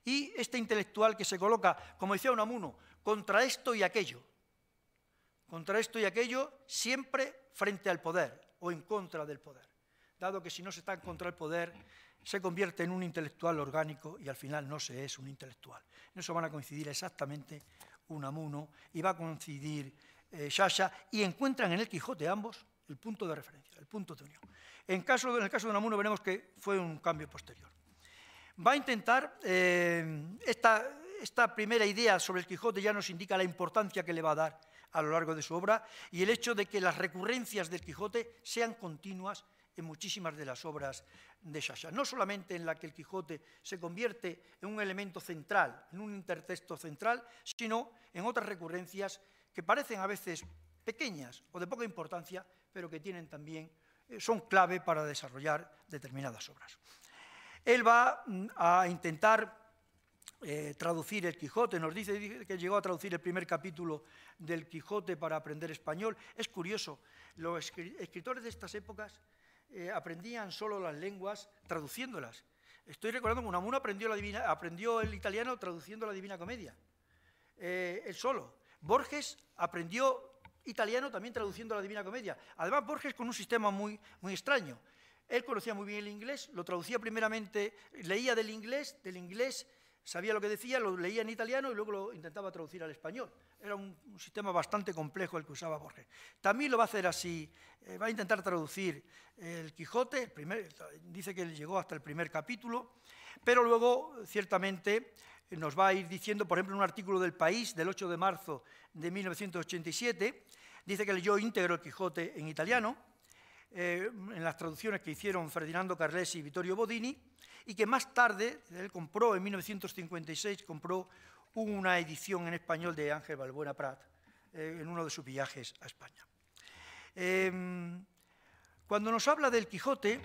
y este intelectual que se coloca, como decía Unamuno, contra esto y aquello, siempre frente al poder o en contra del poder, dado que si no se está en contra del poder, se convierte en un intelectual orgánico y al final no se es un intelectual. En eso van a coincidir exactamente Unamuno y va a coincidir Sciascia, y encuentran en el Quijote ambos el punto de referencia, el punto de unión. En el caso de Unamuno veremos que fue un cambio posterior. Va a intentar, esta primera idea sobre el Quijote ya nos indica la importancia que le va a dar a lo largo de su obra y el hecho de que las recurrencias del Quijote sean continuas en muchísimas de las obras de Sciascia. No solamente en la que el Quijote se convierte en un elemento central, en un intertexto central, sino en otras recurrencias que parecen a veces pequeñas o de poca importancia, pero que tienen también, son clave para desarrollar determinadas obras. Él va a intentar traducir el Quijote, nos dice que llegó a traducir el primer capítulo del Quijote para aprender español. Es curioso, los escritores de estas épocas aprendían solo las lenguas traduciéndolas. Estoy recordando que Unamuno aprendió el italiano traduciendo la Divina Comedia, él solo. Borges aprendió italiano también traduciendo la Divina Comedia. Además, Borges con un sistema muy extraño. Él conocía muy bien el inglés, lo traducía primeramente, leía del inglés, sabía lo que decía, lo leía en italiano y luego lo intentaba traducir al español. Era un sistema bastante complejo el que usaba Borges. También lo va a hacer así, va a intentar traducir el Quijote, dice que llegó hasta el primer capítulo, pero luego ciertamente nos va a ir diciendo, por ejemplo, en un artículo del País del 8 de marzo de 1987, dice que leyó íntegro el Quijote en italiano, en las traducciones que hicieron Ferdinando Carlesi y Vittorio Bodini, y que más tarde, él compró, en 1956, compró una edición en español de Ángel Balbuena Prat, en uno de sus viajes a España. Cuando nos habla del Quijote,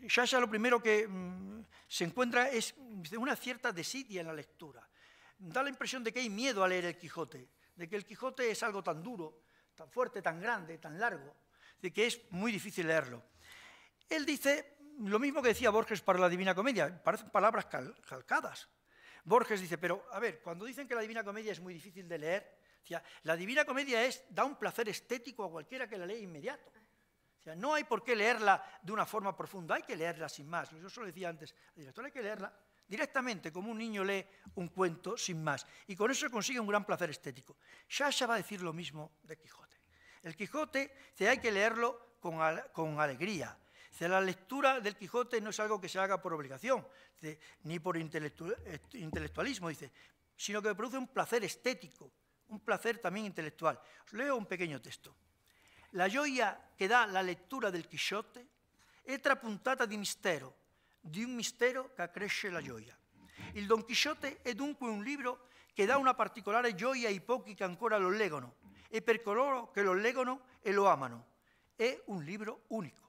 Sciascia lo primero que se encuentra es una cierta desidia en la lectura. Da la impresión de que hay miedo a leer el Quijote, de que el Quijote es algo tan duro, tan fuerte, tan grande, tan largo, de que es muy difícil leerlo. Él dice lo mismo que decía Borges para la Divina Comedia, parecen palabras calcadas. Borges dice, pero a ver, cuando dicen que la Divina Comedia es muy difícil de leer, O sea, la Divina Comedia da un placer estético a cualquiera que la lea inmediato. O sea, no hay por qué leerla de una forma profunda, hay que leerla sin más. Yo solo decía antes, el director hay que leerla directamente, como un niño lee un cuento sin más. Y con eso se consigue un gran placer estético. Sciascia va a decir lo mismo de Quijote. El Quijote hay que leerlo con alegría. La lectura del Quijote no es algo que se haga por obligación, ni por intelectualismo, sino que produce un placer estético, un placer también intelectual. Os leo un pequeño texto. La gioia che dà la lettura del Chisciotte è trapuntata di un mistero che accresce la gioia. Il Don Chisciotte è dunque un libro che dà una particolare gioia ai pochi che ancora lo leggono e per coloro che lo leggono e lo amano. È un libro unico.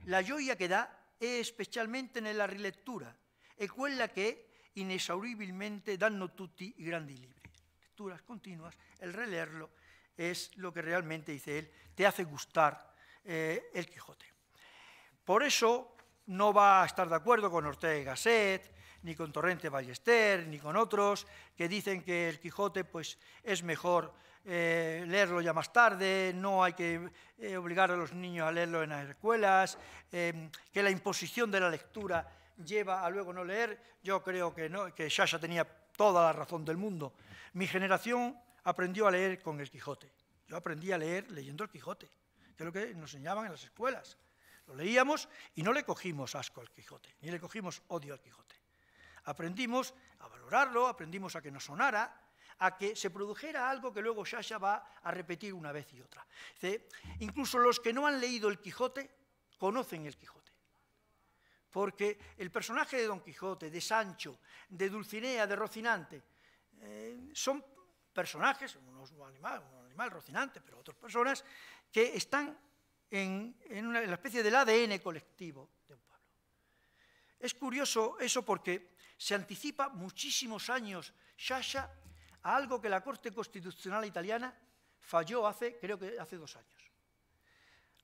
La gioia che dà è specialmente nella rilettura, è quella che inesauribilmente danno tutti i grandi libri. Lecturas continuas, el releerlo es lo que realmente, dice él, te hace gustar el Quijote. Por eso no va a estar de acuerdo con Ortega y Gasset, ni con Torrente Ballester, ni con otros que dicen que el Quijote pues, es mejor leerlo ya más tarde, no hay que obligar a los niños a leerlo en las escuelas, que la imposición de la lectura lleva a luego no leer. Yo creo que no, que Sciascia tenía toda la razón del mundo. Mi generación aprendió a leer con el Quijote. Yo aprendí a leer leyendo el Quijote, que es lo que nos enseñaban en las escuelas. Lo leíamos y no le cogimos asco al Quijote, ni le cogimos odio al Quijote. Aprendimos a valorarlo, aprendimos a que nos sonara, a que se produjera algo que luego Sciascia va a repetir una vez y otra. Incluso los que no han leído el Quijote conocen el Quijote. Porque el personaje de Don Quijote, de Sancho, de Dulcinea, de Rocinante, son personajes, un animal Rocinante, pero otras personas, que están en la especie del ADN colectivo de un pueblo. Es curioso eso porque se anticipa muchísimos años Sciascia a algo que la Corte Constitucional italiana falló creo que hace 2 años.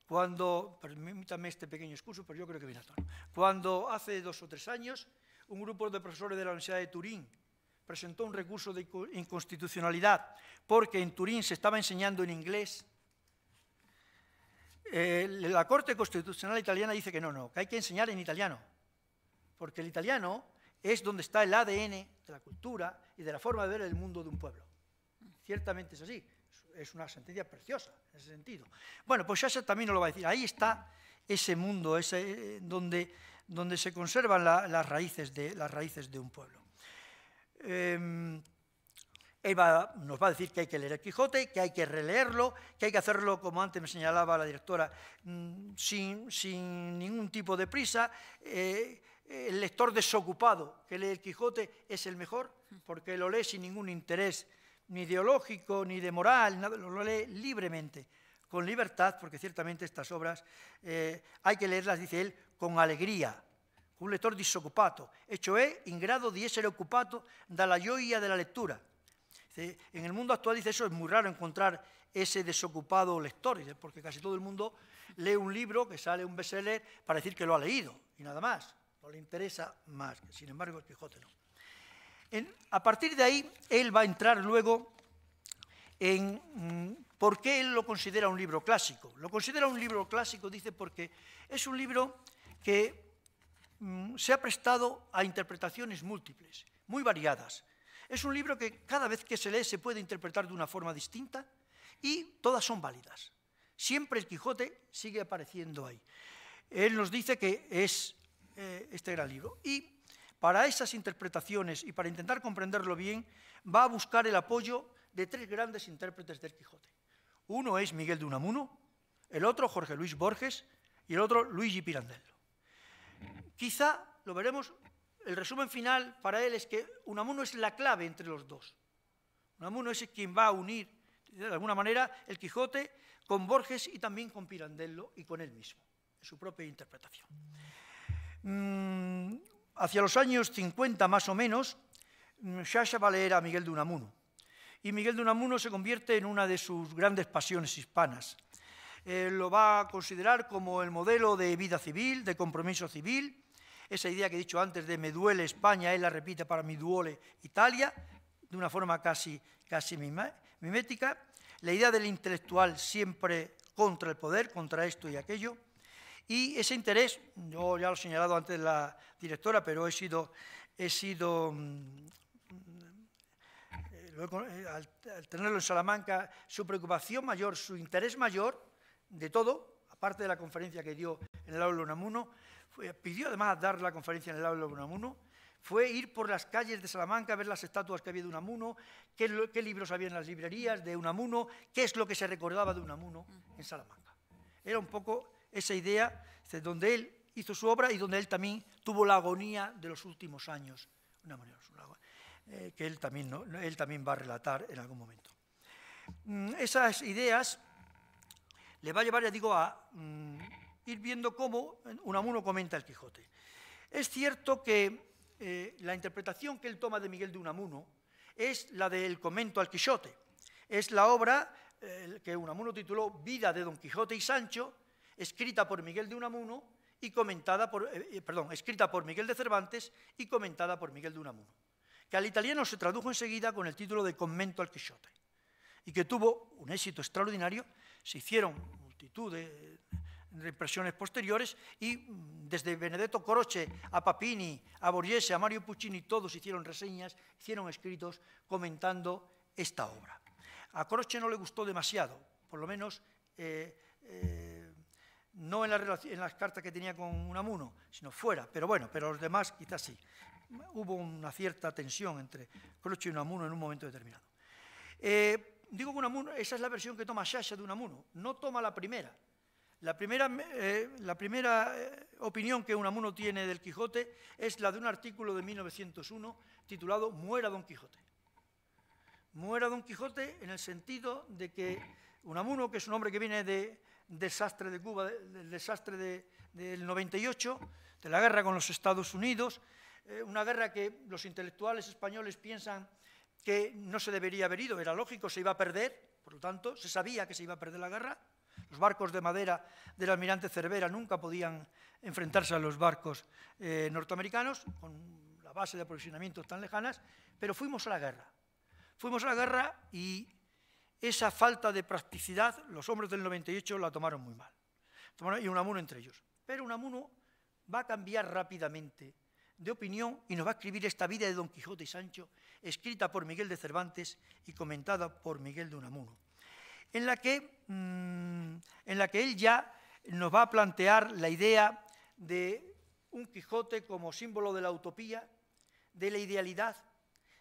Cuando, permítanme este pequeño excurso, pero yo creo que viene a tono. Cuando hace 2 o 3 años, un grupo de profesores de la Universidad de Turín presentó un recurso de inconstitucionalidad porque en Turín se estaba enseñando en inglés. La Corte Constitucional italiana dice que no, que hay que enseñar en italiano, porque el italiano es donde está el ADN de la cultura y de la forma de ver el mundo de un pueblo. Ciertamente es así, es una sentencia preciosa en ese sentido. Bueno, pues Sciascia también nos lo va a decir, ahí está ese mundo, donde se conservan las raíces de un pueblo. Él nos va a decir que hay que leer el Quijote, que hay que releerlo, que hay que hacerlo, como antes me señalaba la directora, sin ningún tipo de prisa. El lector desocupado que lee el Quijote es el mejor, porque lo lee sin ningún interés ni ideológico, ni de moral, nada, lo lee libremente, con libertad, porque ciertamente estas obras hay que leerlas, dice él, con alegría. Un lector disoccupato, e cioè in grado di essere occupato dalla gioia della lettura. En el mundo actual, dice, eso es muy raro encontrar ese desocupado lector, porque casi todo el mundo lee un libro que sale un bestseller para decir que lo ha leído y nada más, no le interesa más. Sin embargo, el Quijote no. A partir de ahí, él va a entrar luego en por qué él lo considera un libro clásico. Lo considera un libro clásico, dice, porque es un libro que se ha prestado a interpretaciones múltiples, muy variadas. Es un libro que cada vez que se lee se puede interpretar de una forma distinta y todas son válidas. Siempre el Quijote sigue apareciendo ahí. Él nos dice que es este gran libro. Y para esas interpretaciones y para intentar comprenderlo bien, va a buscar el apoyo de 3 grandes intérpretes del Quijote. Uno es Miguel de Unamuno, el otro Jorge Luis Borges y el otro Luigi Pirandello. Quizá, lo veremos, el resumen final para él es que Unamuno es la clave entre los dos. Unamuno es quien va a unir, de alguna manera, el Quijote con Borges y también con Pirandello y con él mismo, en su propia interpretación. Hacia los años 50 más o menos, Sciascia va a leer a Miguel de Unamuno. Y Miguel de Unamuno se convierte en una de sus grandes pasiones hispanas. Lo va a considerar como el modelo de vida civil, de compromiso civil. Esa idea que he dicho antes de me duele España, él la repite para mi duole Italia, de una forma casi mimética, la idea del intelectual siempre contra el poder, contra esto y aquello, y ese interés, yo ya lo he señalado antes la directora, pero al tenerlo en Salamanca, su preocupación mayor, su interés mayor de todo, aparte de la conferencia que dio en el aula de Unamuno, pidió además dar la conferencia en el aula de Unamuno, fue ir por las calles de Salamanca, ver las estatuas que había de Unamuno, qué libros había en las librerías de Unamuno, qué es lo que se recordaba de Unamuno en Salamanca. Era un poco esa idea donde él hizo su obra y donde él también tuvo la agonía de los últimos años, que él también va a relatar en algún momento. Esas ideas le va a llevar, ya digo, a ir viendo cómo Unamuno comenta el Quijote. Es cierto que la interpretación que él toma de Miguel de Unamuno es la del comento al Quijote. Es la obra que Unamuno tituló Vida de Don Quijote y Sancho, escrita por Miguel de Unamuno y comentada por, escrita por Miguel de Cervantes y comentada por Miguel de Unamuno, que al italiano se tradujo enseguida con el título de Commento al Quijote, y que tuvo un éxito extraordinario. Se hicieron multitud de reimpresiones posteriores y desde Benedetto Croce a Papini, a Borghese, a Mario Puccini, todos hicieron reseñas, hicieron escritos comentando esta obra. A Croce no le gustó demasiado, por lo menos no en las cartas que tenía con Unamuno, sino fuera, pero bueno, pero los demás quizás sí. Hubo una cierta tensión entre Croce y Unamuno en un momento determinado. Digo que Unamuno, esa es la versión que toma Sciascia de Unamuno, no toma la primera. La primera opinión que Unamuno tiene del Quijote es la de un artículo de 1901 titulado Muera Don Quijote. Muera Don Quijote en el sentido de que Unamuno, que es un hombre que viene del desastre de Cuba, del desastre del 98, de la guerra con los Estados Unidos, una guerra que los intelectuales españoles piensan que no se debería haber ido, era lógico, se iba a perder, por lo tanto, se sabía que se iba a perder la guerra. Los barcos de madera del almirante Cervera nunca podían enfrentarse a los barcos norteamericanos, con la base de aprovisionamiento tan lejanas, pero fuimos a la guerra. Fuimos a la guerra y esa falta de practicidad, los hombres del 98 la tomaron muy mal, y Unamuno entre ellos. Pero Unamuno va a cambiar rápidamente de opinión y nos va a escribir esta vida de Don Quijote y Sancho, escrita por Miguel de Cervantes y comentada por Miguel de Unamuno, en la que él ya nos va a plantear la idea de un Quijote como símbolo de la utopía, de la idealidad,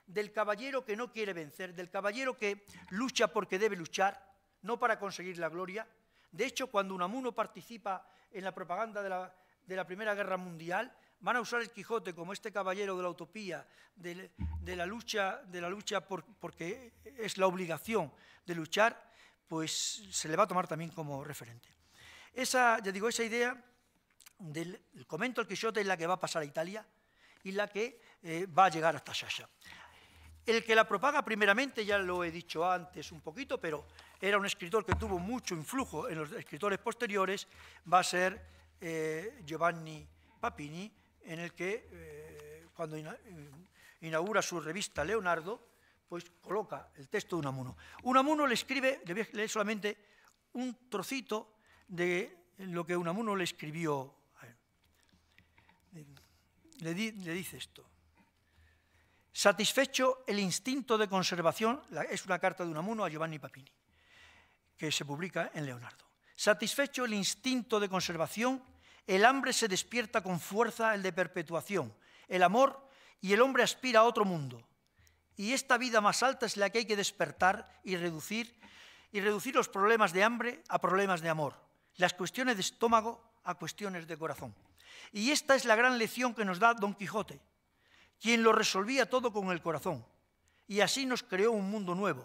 del caballero que no quiere vencer, del caballero que lucha porque debe luchar, no para conseguir la gloria. De hecho, cuando Unamuno participa en la propaganda de la Primera Guerra Mundial, van a usar el Quijote como este caballero de la utopía, de la lucha porque es la obligación de luchar, pues se le va a tomar también como referente. Esa idea del comento al Quijote es la que va a pasar a Italia y la que va a llegar hasta Sciascia. El que la propaga primeramente, ya lo he dicho antes un poquito, pero era un escritor que tuvo mucho influjo en los escritores posteriores, va a ser Giovanni Papini, en el que cuando inaugura su revista Leonardo, pues coloca el texto de Unamuno. Unamuno le escribe, le voy a leer solamente un trocito de lo que Unamuno le escribió a él. Le dice esto. Satisfecho el instinto de conservación, es una carta de Unamuno a Giovanni Papini, que se publica en Leonardo. Satisfecho el instinto de conservación, el hambre se despierta con fuerza el de perpetuación, el amor y el hombre aspira a otro mundo. Y esta vida más alta es la que hay que despertar y reducir los problemas de hambre a problemas de amor, las cuestiones de estómago a cuestiones de corazón. Y esta es la gran lección que nos da Don Quijote, quien lo resolvía todo con el corazón, y así nos creó un mundo nuevo.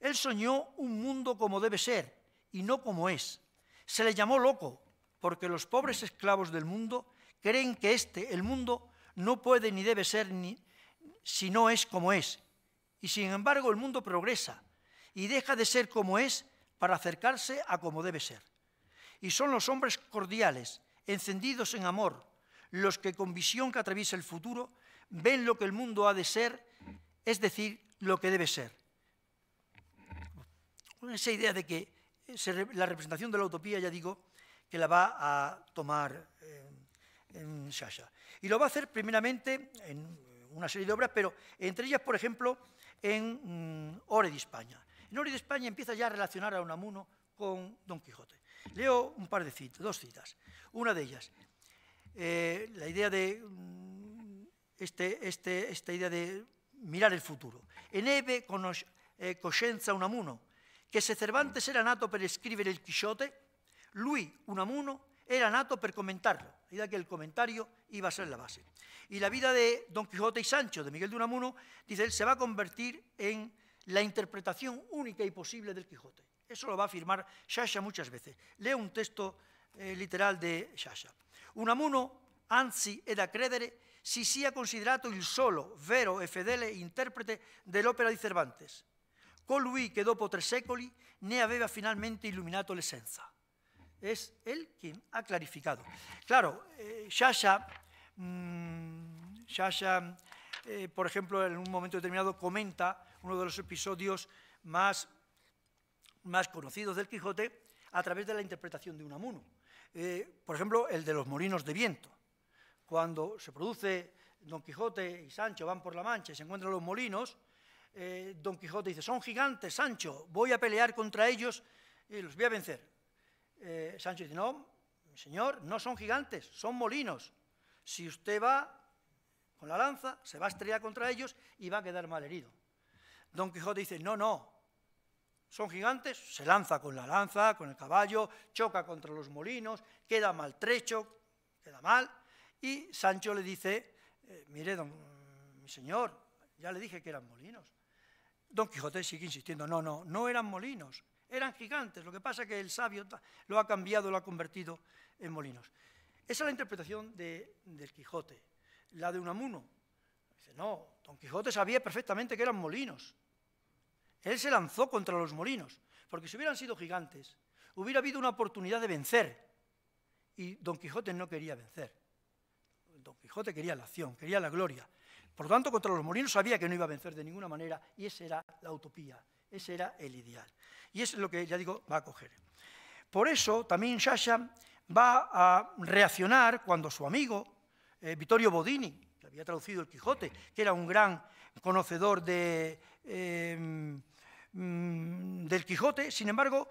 Él soñó un mundo como debe ser, y no como es. Se le llamó loco, porque los pobres esclavos del mundo creen que el mundo, no puede ni debe ser si no es como es. Y sin embargo el mundo progresa, y deja de ser como es para acercarse a como debe ser. Y son los hombres cordiales, encendidos en amor, los que con visión que atraviesa el futuro, ven lo que el mundo ha de ser, es decir, lo que debe ser. con esa idea de que la representación de la utopía, ya digo, que la va a tomar en Sciascia. Y lo va a hacer primeramente en una serie de obras, pero entre ellas, por ejemplo, en Ore di Spagna. En Ore di Spagna empieza ya a relacionar a Unamuno con Don Quijote. Leo un par de citas, dos citas. Una de ellas, la idea de esta idea de mirar il futuro. E n'ebbe coscienza Unamuno, che se Cervantes era nato per scrivere il Quixote, lui, Unamuno, era nato per comentarlo. La idea que el comentario iba a ser la base. Y la vida de Don Quijote y Sancho, de Miguel de Unamuno, dice él, se va a convertir en la interpretación única y posible del Quijote. Eso lo va a afirmar Sciascia muchas veces. Leo un texto literal de Sciascia. Unamuno, anzi, è da credere, si sia considerato il solo, vero e fedele interprete dell'opera di Cervantes, colui che dopo 3 secoli ne aveva finalmente illuminato l'essenza. Es él quien ha clarificado. Claro, Sciascia, por ejemplo, en un momento determinado comenta uno de los episodios más conocidos del Quijote a través de la interpretación de Unamuno. Por ejemplo, el de los molinos de viento. Cuando se produce Don Quijote y Sancho van por la Mancha y se encuentran los molinos, Don Quijote dice, son gigantes, Sancho, voy a pelear contra ellos y los voy a vencer. Sancho dice, no, señor, no son gigantes, son molinos. Si usted va con la lanza, se va a estrellar contra ellos y va a quedar malherido. Don Quijote dice, no, no, son gigantes, se lanza con la lanza, con el caballo, choca contra los molinos, queda maltrecho, queda mal, y Sancho le dice, mire, mi señor, ya le dije que eran molinos. Don Quijote sigue insistiendo, no, no, no eran molinos, eran gigantes, lo que pasa es que el sabio lo ha cambiado, lo ha convertido en molinos. Esa es la interpretación del Quijote. La de Unamuno, dice, no, Don Quijote sabía perfectamente que eran molinos. Él se lanzó contra los molinos, porque si hubieran sido gigantes, hubiera habido una oportunidad de vencer. Y Don Quijote no quería vencer. Don Quijote quería la acción, quería la gloria. Por lo tanto, contra los molinos sabía que no iba a vencer de ninguna manera, y esa era la utopía, ese era el ideal. Y eso es lo que, ya digo, va a coger. Por eso, también Sciascia va a reaccionar cuando su amigo, Vittorio Bodini, que había traducido el Quijote, que era un gran conocedor del Quijote, sin embargo,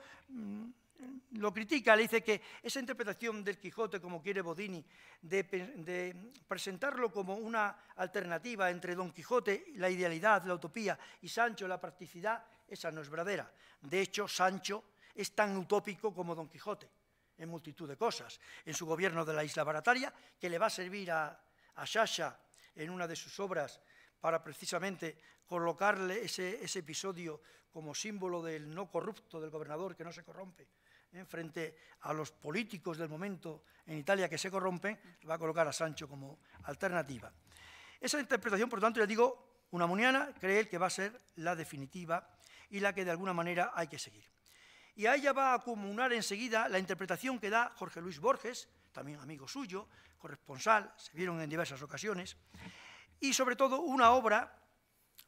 lo critica, le dice que esa interpretación del Quijote, como quiere Bodini, de presentarlo como una alternativa entre Don Quijote, la idealidad, la utopía, y Sancho, la practicidad, esa no es verdadera. De hecho, Sancho es tan utópico como Don Quijote, en multitud de cosas. En su gobierno de la isla Barataria, que le va a servir a Sciascia en una de sus obras para precisamente colocarle ese episodio como símbolo del no corrupto, del gobernador que no se corrompe, frente a los políticos del momento en Italia que se corrompen, va a colocar a Sancho como alternativa. Esa interpretación, por tanto, ya digo, unamuniana, cree él que va a ser la definitiva y la que de alguna manera hay que seguir. Y a ella va a acumular enseguida la interpretación que da Jorge Luis Borges, también amigo suyo, corresponsal, se vieron en diversas ocasiones, y sobre todo una obra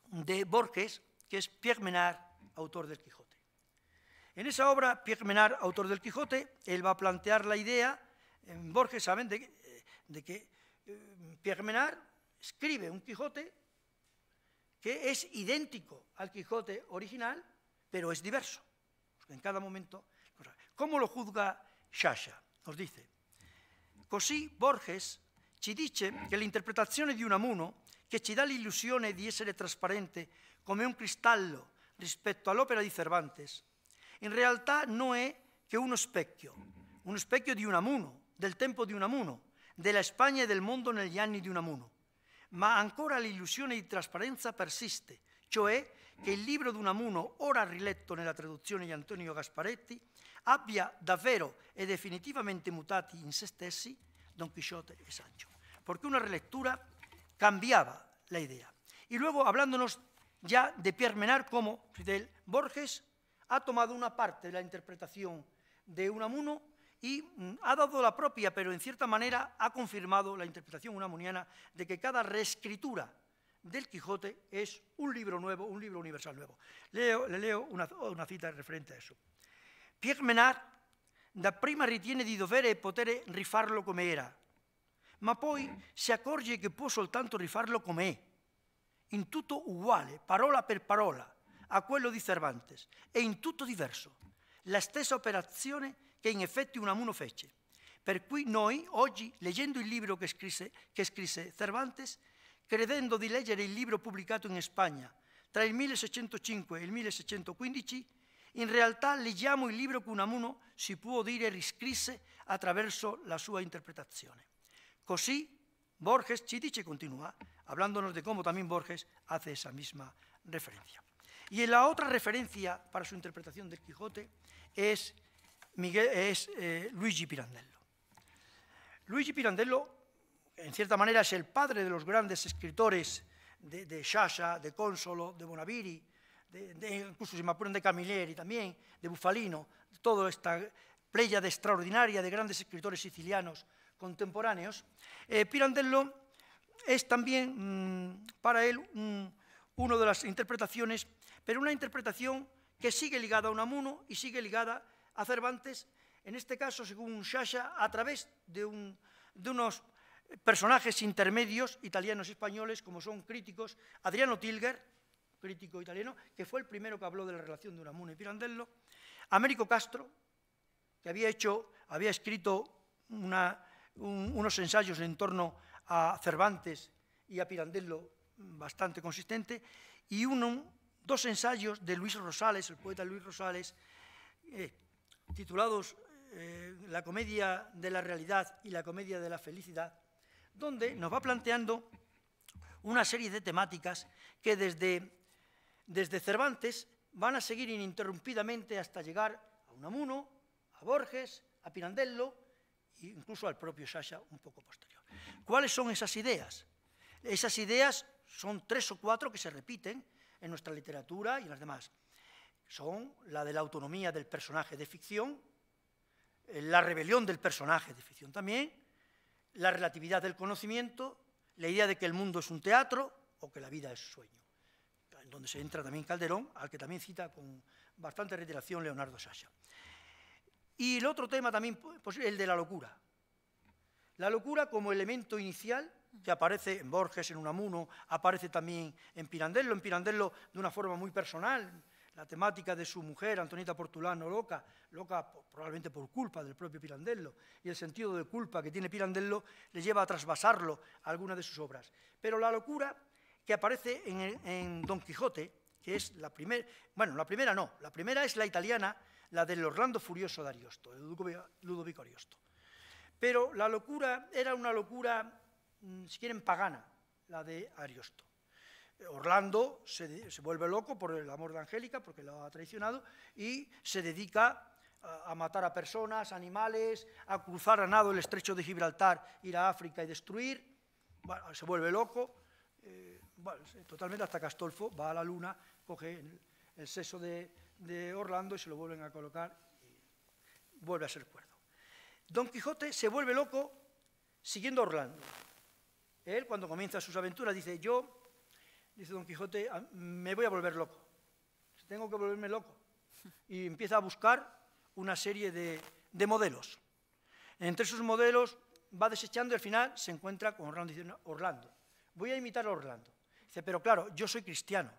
de Borges, que es Pierre Menard, autor del Quijote. En esa obra, Pierre Menard, autor del Quijote, él va a plantear la idea, en Borges saben de que Pierre Menard escribe un Quijote que es idéntico al Quijote original, pero es diverso. En cada momento. ¿Cómo lo juzga Sciascia? Nos dice, così Borges ci dice che l'interpretazione di Unamuno, che ci dà l'illusione di essere trasparente come un cristallo rispetto all'opera di Cervantes, in realtà non è che uno specchio di Unamuno, del tempo di Unamuno, della Spagna e del mondo negli anni di Unamuno, ma ancora l'illusione di trasparenza persiste, cioè che il libro di Unamuno, ora riletto nella traduzione di Antonio Gasparetti, abbia davvero e definitivamente mutati in se stessi Don Quijote y Sancho. Porque una relectura cambiaba la idea. Y luego, hablándonos ya de Pierre Menard, como Fidel Borges ha tomado una parte de la interpretación de Unamuno y ha dado la propia, pero en cierta manera ha confirmado la interpretación unamuniana de que cada reescritura del Quijote es un libro nuevo, un libro universal nuevo. Le leo una cita referente a eso. Pierre Menard dapprima ritiene di dovere poter rifarlo come era, ma poi si accorge che può soltanto rifarlo come è, in tutto uguale, parola per parola, a quello di Cervantes, e in tutto diverso, la stessa operazione che in effetti Unamuno fece. Per cui noi, oggi, leggendo il libro che scrisse Cervantes, credendo di leggere il libro pubblicato in Spagna tra il 1605 e il 1615, in realtà leggiamo il libro che Unamuno si può dire riscrisse attraverso la sua interpretazione. Così Borges ci dice, continúa, hablándonos de cómo también Borges hace esa misma referencia. Y la otra referencia para su interpretación del Quijote es Luigi Pirandello. Luigi Pirandello, en cierta manera, es el padre de los grandes escritores de Sciascia, de Consolo, de Bonaviri, incluso si me apuran de Camilleri también, de Bufalino, de toda esta pléyade extraordinaria de grandes escritores sicilianos contemporáneos. Pirandello es también para él una de las interpretaciones, pero una interpretación que sigue ligada a Unamuno y sigue ligada a Cervantes, en este caso, según Sciascia, a través de unos personajes intermedios italianos y españoles, como son críticos, Adriano Tilger, crítico italiano, que fue el primero que habló de la relación de Unamuno y Pirandello, Américo Castro, que había escrito unos ensayos en torno a Cervantes y a Pirandello bastante consistente, y dos ensayos de Luis Rosales, el poeta Luis Rosales, titulados La comedia de la realidad y la comedia de la felicidad, donde nos va planteando una serie de temáticas que desde Cervantes van a seguir ininterrumpidamente hasta llegar a Unamuno, a Borges, a Pirandello e incluso al propio Sciascia un poco posterior. ¿Cuáles son esas ideas? Esas ideas son 3 o 4 que se repiten en nuestra literatura y en las demás. Son la de la autonomía del personaje de ficción, la rebelión del personaje de ficción también, la relatividad del conocimiento, la idea de que el mundo es un teatro o que la vida es sueño, en donde se entra también Calderón, al que también cita con bastante reiteración Leonardo Sciascia. Y el otro tema también, pues, el de la locura. La locura como elemento inicial que aparece en Borges, en Unamuno, aparece también en Pirandello de una forma muy personal. La temática de su mujer, Antonieta Portulano, loca probablemente por culpa del propio Pirandello, y el sentido de culpa que tiene Pirandello le lleva a trasvasarlo a alguna de sus obras. Pero la locura que aparece en Don Quijote, que es la primera, bueno, la primera es la italiana, la del Orlando Furioso de Ariosto, de Ludovico Ariosto. Pero la locura era una locura, si quieren, pagana, la de Ariosto. Orlando se vuelve loco por el amor de Angélica, porque lo ha traicionado, y se dedica a matar a personas, animales, a cruzar a nado el estrecho de Gibraltar, ir a África y destruir. Bueno, se vuelve loco, totalmente, hasta que Astolfo va a la luna, coge el seso de Orlando y se lo vuelven a colocar y vuelve a ser cuerdo. Don Quijote se vuelve loco siguiendo a Orlando. Él, cuando comienza sus aventuras, dice Don Quijote, me voy a volver loco, tengo que volverme loco. Y empieza a buscar una serie de modelos. Entre esos modelos va desechando y al final se encuentra con Orlando diciendo, Orlando, voy a imitar a Orlando. Dice, pero claro, yo soy cristiano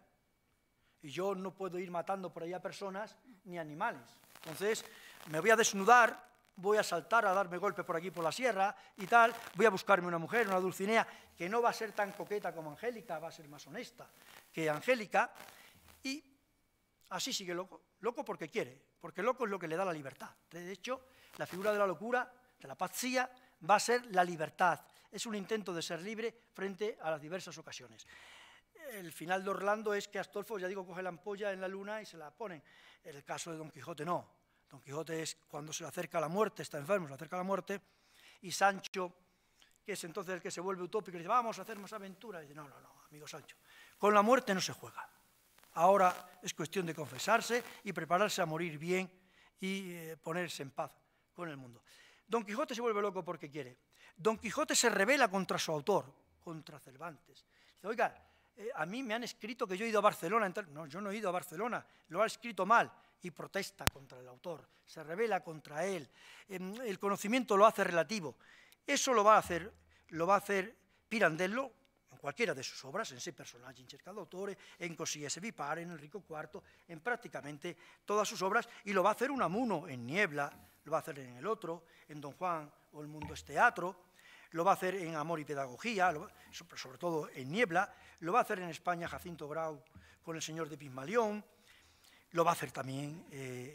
y yo no puedo ir matando por ahí a personas ni animales. Entonces me voy a desnudar, voy a saltar a darme golpe por aquí por la sierra y tal, voy a buscarme una mujer, una Dulcinea, que no va a ser tan coqueta como Angélica, va a ser más honesta que Angélica, y así sigue loco. Loco porque quiere, porque loco es lo que le da la libertad. De hecho, la figura de la locura, de la pazzia, va a ser la libertad. Es un intento de ser libre frente a las diversas ocasiones. El final de Orlando es que Astolfo, ya digo, coge la ampolla en la luna y se la pone. En el caso de Don Quijote no. Don Quijote es cuando se le acerca la muerte, está enfermo, se le acerca la muerte, y Sancho, que es entonces el que se vuelve utópico, y dice, vamos a hacer más aventuras. Y dice, no, amigo Sancho, con la muerte no se juega. Ahora es cuestión de confesarse y prepararse a morir bien y ponerse en paz con el mundo. Don Quijote se vuelve loco porque quiere. Don Quijote se rebela contra su autor, contra Cervantes. Dice, oiga, a mí me han escrito que yo he ido a Barcelona. No, yo no he ido a Barcelona, lo ha escrito mal y protesta contra el autor, se rebela contra él. El conocimiento lo hace relativo. Eso lo va a hacer Pirandello en cualquiera de sus obras, en Sei personaggi in cerca d'autore, en Così se vi pare, en Enrico IV, en prácticamente todas sus obras, y lo va a hacer Unamuno en Niebla, lo va a hacer en El Otro, en Don Juan o El mundo es teatro, lo va a hacer en Amor y pedagogía, sobre todo en Niebla, lo va a hacer en España Jacinto Grau con El señor de Pigmalión, lo va a hacer también,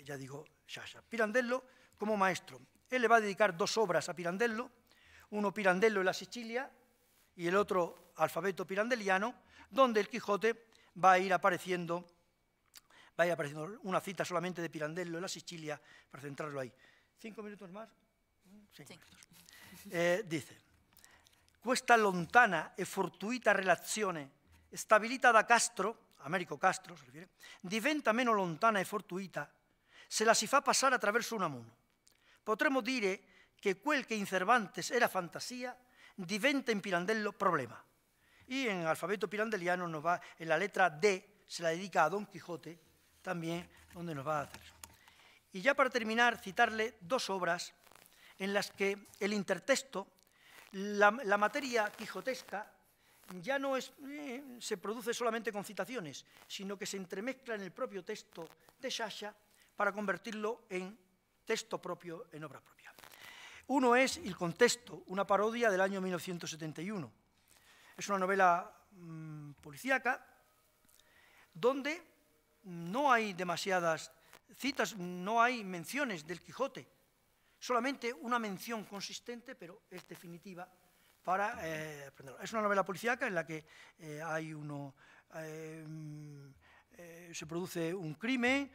ya digo, Sciascia. Pirandello como maestro. Él le va a dedicar 2 obras a Pirandello, uno Pirandello en la Sicilia y el otro Alfabeto Pirandelliano, donde el Quijote va a ir apareciendo una cita solamente de Pirandello en la Sicilia, para centrarlo ahí. 5 minutos más. 5 minutos. Dice: questa lontana e fortuita relazione stabilita da Castro, Americo Castro si rifiere, diventa meno lontana e fortuita se la si fa passare attraverso Unamuno. Potremmo dire che quel che in Cervantes era fantasía diventa en Pirandello problema. Y en Alfabeto Pirandelliano en la letra D, se la dedica a Don Quijote, también donde nos va a hacer. Y ya para terminar, citarle 2 obras en las que el intertexto, la materia quijotesca, ya no se produce solamente con citaciones, sino que se entremezcla en el propio texto de Sciascia para convertirlo en texto propio, en obra propia. Uno es Il contesto, una parodia del año 1971. Es una novela policíaca donde no hay demasiadas citas, no hay menciones del Quijote, solamente una mención consistente, pero es definitiva para aprenderlo. Es una novela policíaca en la que se produce un crimen,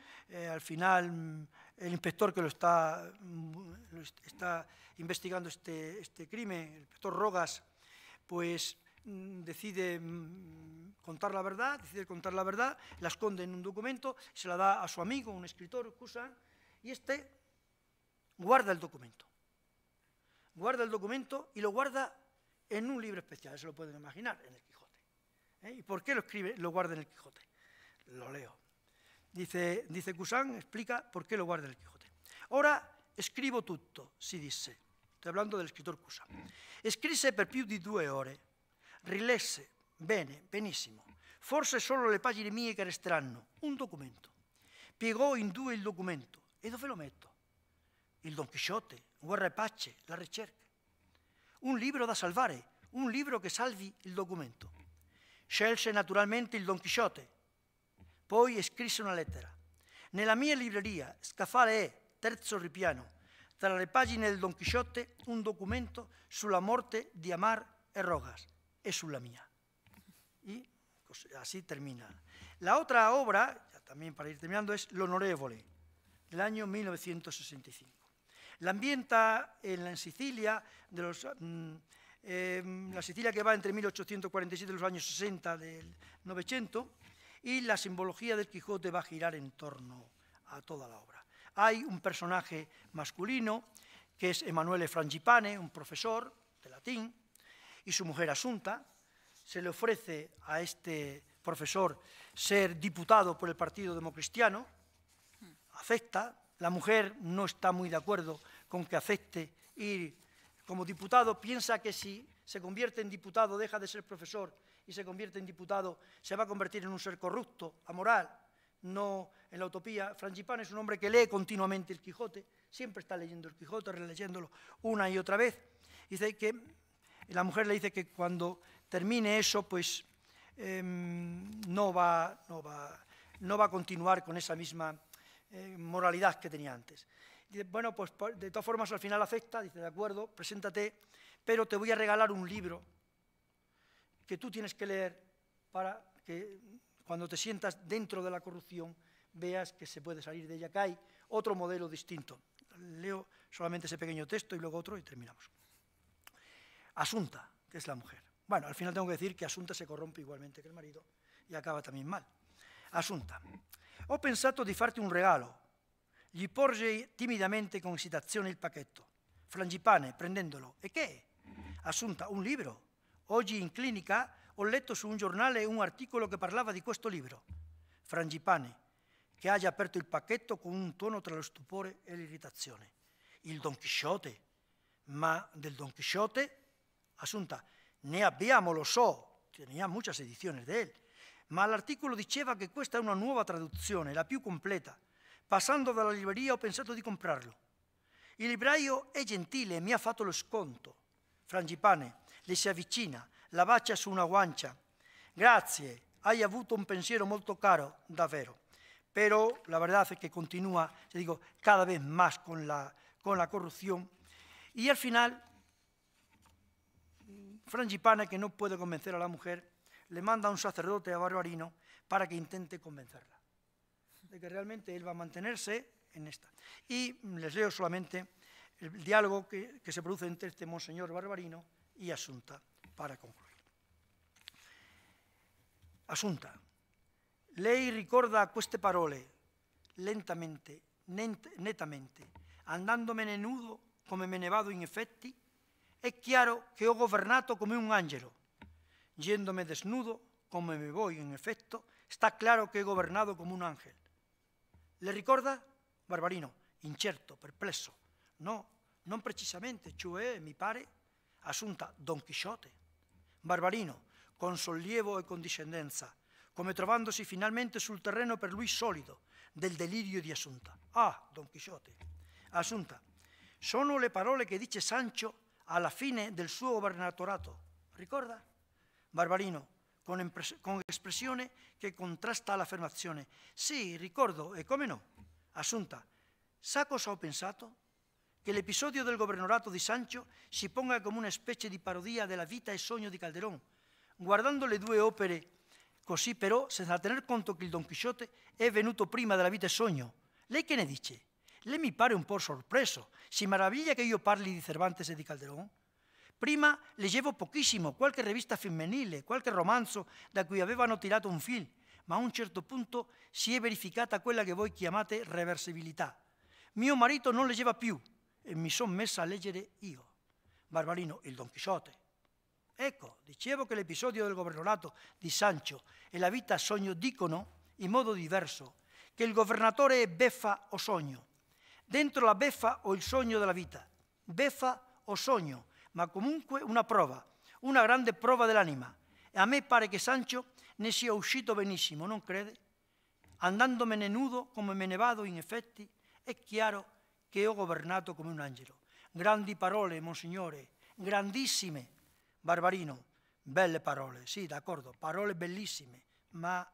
al final el inspector que lo está investigando este crimen, el inspector Rogas, pues decide contar la verdad, la esconde en un documento, se la da a su amigo, un escritor, Cousin, y este guarda el documento y lo guarda en un libro especial, se lo pueden imaginar, en el Quijote. ¿Y por qué lo guarda en el Quijote? Lo leo. Dice Cousin, explica por qué lo guarda en el Quijote. Ora scrivo tutto, si disse. Estoy hablando del escritor Cousin. Scrisse per più di 2 ore. Rilesse, benissimo. Forse solo le pagine mie che resteranno. Un documento. Piegò in 2 il documento. E dove lo metto? Il Don Chisciotte, Guerra e Pace, la ricerca. Un libro da salvare, un libro che salvi il documento. Scelse naturalmente il Don Chisciotte. Poi scrisse una lettera. Nella mia libreria, scaffale è, 3° ripiano, tra le pagine del Don Chisciotte, un documento sulla morte di Amar e Rogas, e sulla mia. Y así termina. La otra obra, también para ir terminando, es L'Onorevole, del año 1965. La ambienta en Sicilia, la Sicilia que va entre 1847 y los años 60 del Novecento, y la simbología del Quijote va a girar en torno a toda la obra. Hay un personaje masculino, que es Emanuele Frangipane, un profesor de latín, y su mujer Asunta. Se le ofrece a este profesor ser diputado por el Partido Democristiano, acepta. La mujer no está muy de acuerdo con que acepte ir como diputado, piensa que si se convierte en diputado deja de ser profesor y se convierte en diputado se va a convertir en un ser corrupto, amoral, no en la utopía. Frangipane es un hombre que lee continuamente el Quijote, siempre está leyendo el Quijote, releyéndolo una y otra vez. Dice que la mujer le dice que cuando termine eso, pues no va a continuar con esa misma moralidad que tenía antes. Dice, bueno, pues de todas formas al final acepta, dice, de acuerdo, preséntate, pero te voy a regalar un libro que tú tienes que leer para que cuando te sientas dentro de la corrupción veas que se puede salir de ella, que hay otro modelo distinto. Leo solamente ese pequeño texto y luego otro y terminamos. Asunta, que es la mujer. Bueno, al final tengo que decir que Asunta se corrompe igualmente que el marido y acaba también mal. Asunta, ho pensato di farti un regalo. Gli porge timidamente con esitazione il pacchetto. Frangipane, prendendolo. E che è? Asunta, un libro. Oggi in clinica ho ho letto su un giornale un articolo che parlava di questo libro, Frangipane, che ha già aperto il pacchetto con un tono tra lo stupore e l'irritazione. Il Don Chisciotte, ma del Don Chisciotte, Asunta, ne abbiamo, lo so, teniamo muchas ediciones de él, ma l'articolo diceva che questa è una nuova traduzione, la più completa. Passando dalla libreria ho pensato di comprarlo. Il libraio è gentile e mi ha fatto lo sconto. Frangipane le si avvicina, la bacia su una guancia. Grazie, hai avuto un pensiero molto caro, davvero. Pero la verdad es que continúa, te digo, cada vez más con la corrupción. Y al final, Frangipane, que no puede convencer a la mujer, le manda a un sacerdote a Barbarino para que intente convencerla de que realmente él va a mantenerse en esta. Y les leo solamente el diálogo que se produce entre este monseñor Barbarino y Asunta para concluir. Asunta, lei ricorda queste parole lentamente, nettamente, andandomene nudo come me ne vado in effetti? È chiaro che ho governato come un angelo. Yéndome desnudo come me voy in effetto, sta claro che he gobernado come un ángel. Le ricorda? Barbarino, incerto, perplesso. No, non precisamente, cioè, mi pare, Asunta, Don Chisciotte. Barbarino, con sollievo e condiscendenza, come trovandosi finalmente sul terreno per lui solido del delirio di Asunta. Ah, Don Chisciotte. Asunta, sono le parole che dice Sancho alla fine del suo governatorato. Ricorda? Barbarino, con espressione che contrasta l'affermazione. Sì, ricordo, e come no? Asunta, sa cosa ho pensato? Che l'episodio del governorato di Sancho si ponga come una specie di parodia della vita e sogno di Calderón, guardando le due opere così però senza tener conto che il Don Chisciotte è venuto prima della vita e sogno. Lei che ne dice? Lei mi pare un po' sorpreso. Si meraviglia che io parli di Cervantes e di Calderón? Prima leggevo pochissimo, qualche rivista femminile, qualche romanzo da cui avevano tirato un film, ma a un certo punto si è verificata quella che voi chiamate reversibilità. Mio marito non leggeva più e mi sono messa a leggere io. Barbarino, il Don Chisciotte. Ecco, dicevo che l'episodio del governorato di Sancho e la vita a sogno dicono, in modo diverso, che il governatore è beffa o sogno. Dentro la beffa ho il sogno della vita. Beffa o sogno, ma comunque una prova, una grande prova dell'anima. E a me pare che Sancho ne sia uscito benissimo, non crede? Andandomene nudo come me ne vado in effetti, è chiaro che ho governato come un angelo. Grandi parole, monsignore, grandissime. Barbarino, belle parole, sì, d'accordo, parole bellissime, ma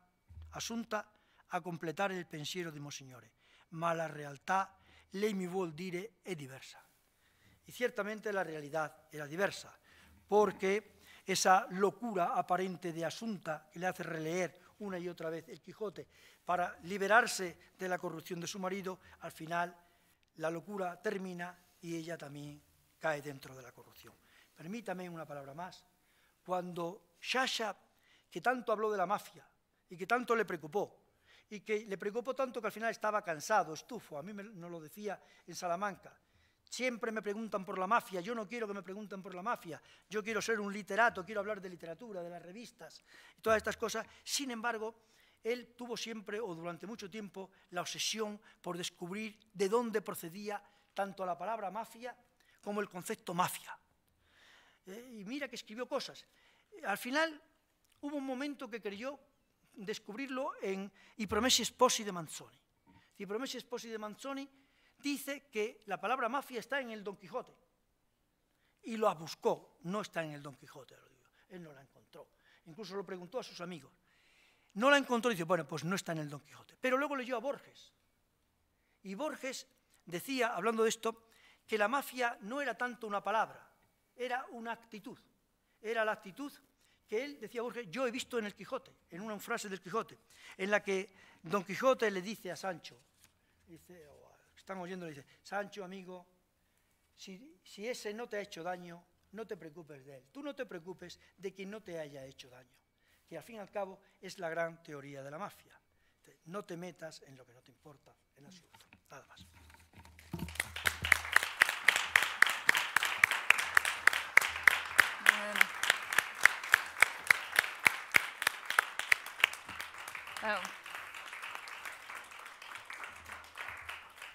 Asunta a completare il pensiero di monsignore. Ma la realtà, lei mi vuol dire, è diversa. Y ciertamente la realidad era diversa, porque esa locura aparente de Asunta que le hace releer una y otra vez el Quijote para liberarse de la corrupción de su marido, al final la locura termina y ella también cae dentro de la corrupción. Permítame una palabra más. Cuando Sciascia, que tanto habló de la mafia y que tanto le preocupó, y que le preocupó tanto que al final estaba cansado, estufo, a mí nos lo decía en Salamanca, siempre me preguntan por la mafia, yo no quiero que me pregunten por la mafia, yo quiero ser un literato, quiero hablar de literatura, de las revistas, y todas estas cosas. Sin embargo, él tuvo siempre, o durante mucho tiempo, la obsesión por descubrir de dónde procedía tanto la palabra mafia como el concepto mafia. Y mira que escribió cosas. Al final hubo un momento que creyó descubrirlo en I Promessi Sposi de Manzoni. I Promessi Sposi de Manzoni dice que la palabra mafia está en el Don Quijote. Y lo buscó, no está en el Don Quijote, lo digo. Él no la encontró. Incluso lo preguntó a sus amigos. No la encontró y dice, bueno, pues no está en el Don Quijote. Pero luego leyó a Borges. Y Borges decía, hablando de esto, que la mafia no era tanto una palabra, era una actitud. Era la actitud que él, decía Borges, yo he visto en el Quijote, en una frase del Quijote, en la que Don Quijote le dice a Sancho, dice, están oyendo, le dice, Sancho, amigo, si ese no te ha hecho daño, no te preocupes de él. Tú no te preocupes de quien no te haya hecho daño, que al fin y al cabo es la gran teoría de la mafia. No te metas en lo que no te importa en absoluto. Nada más.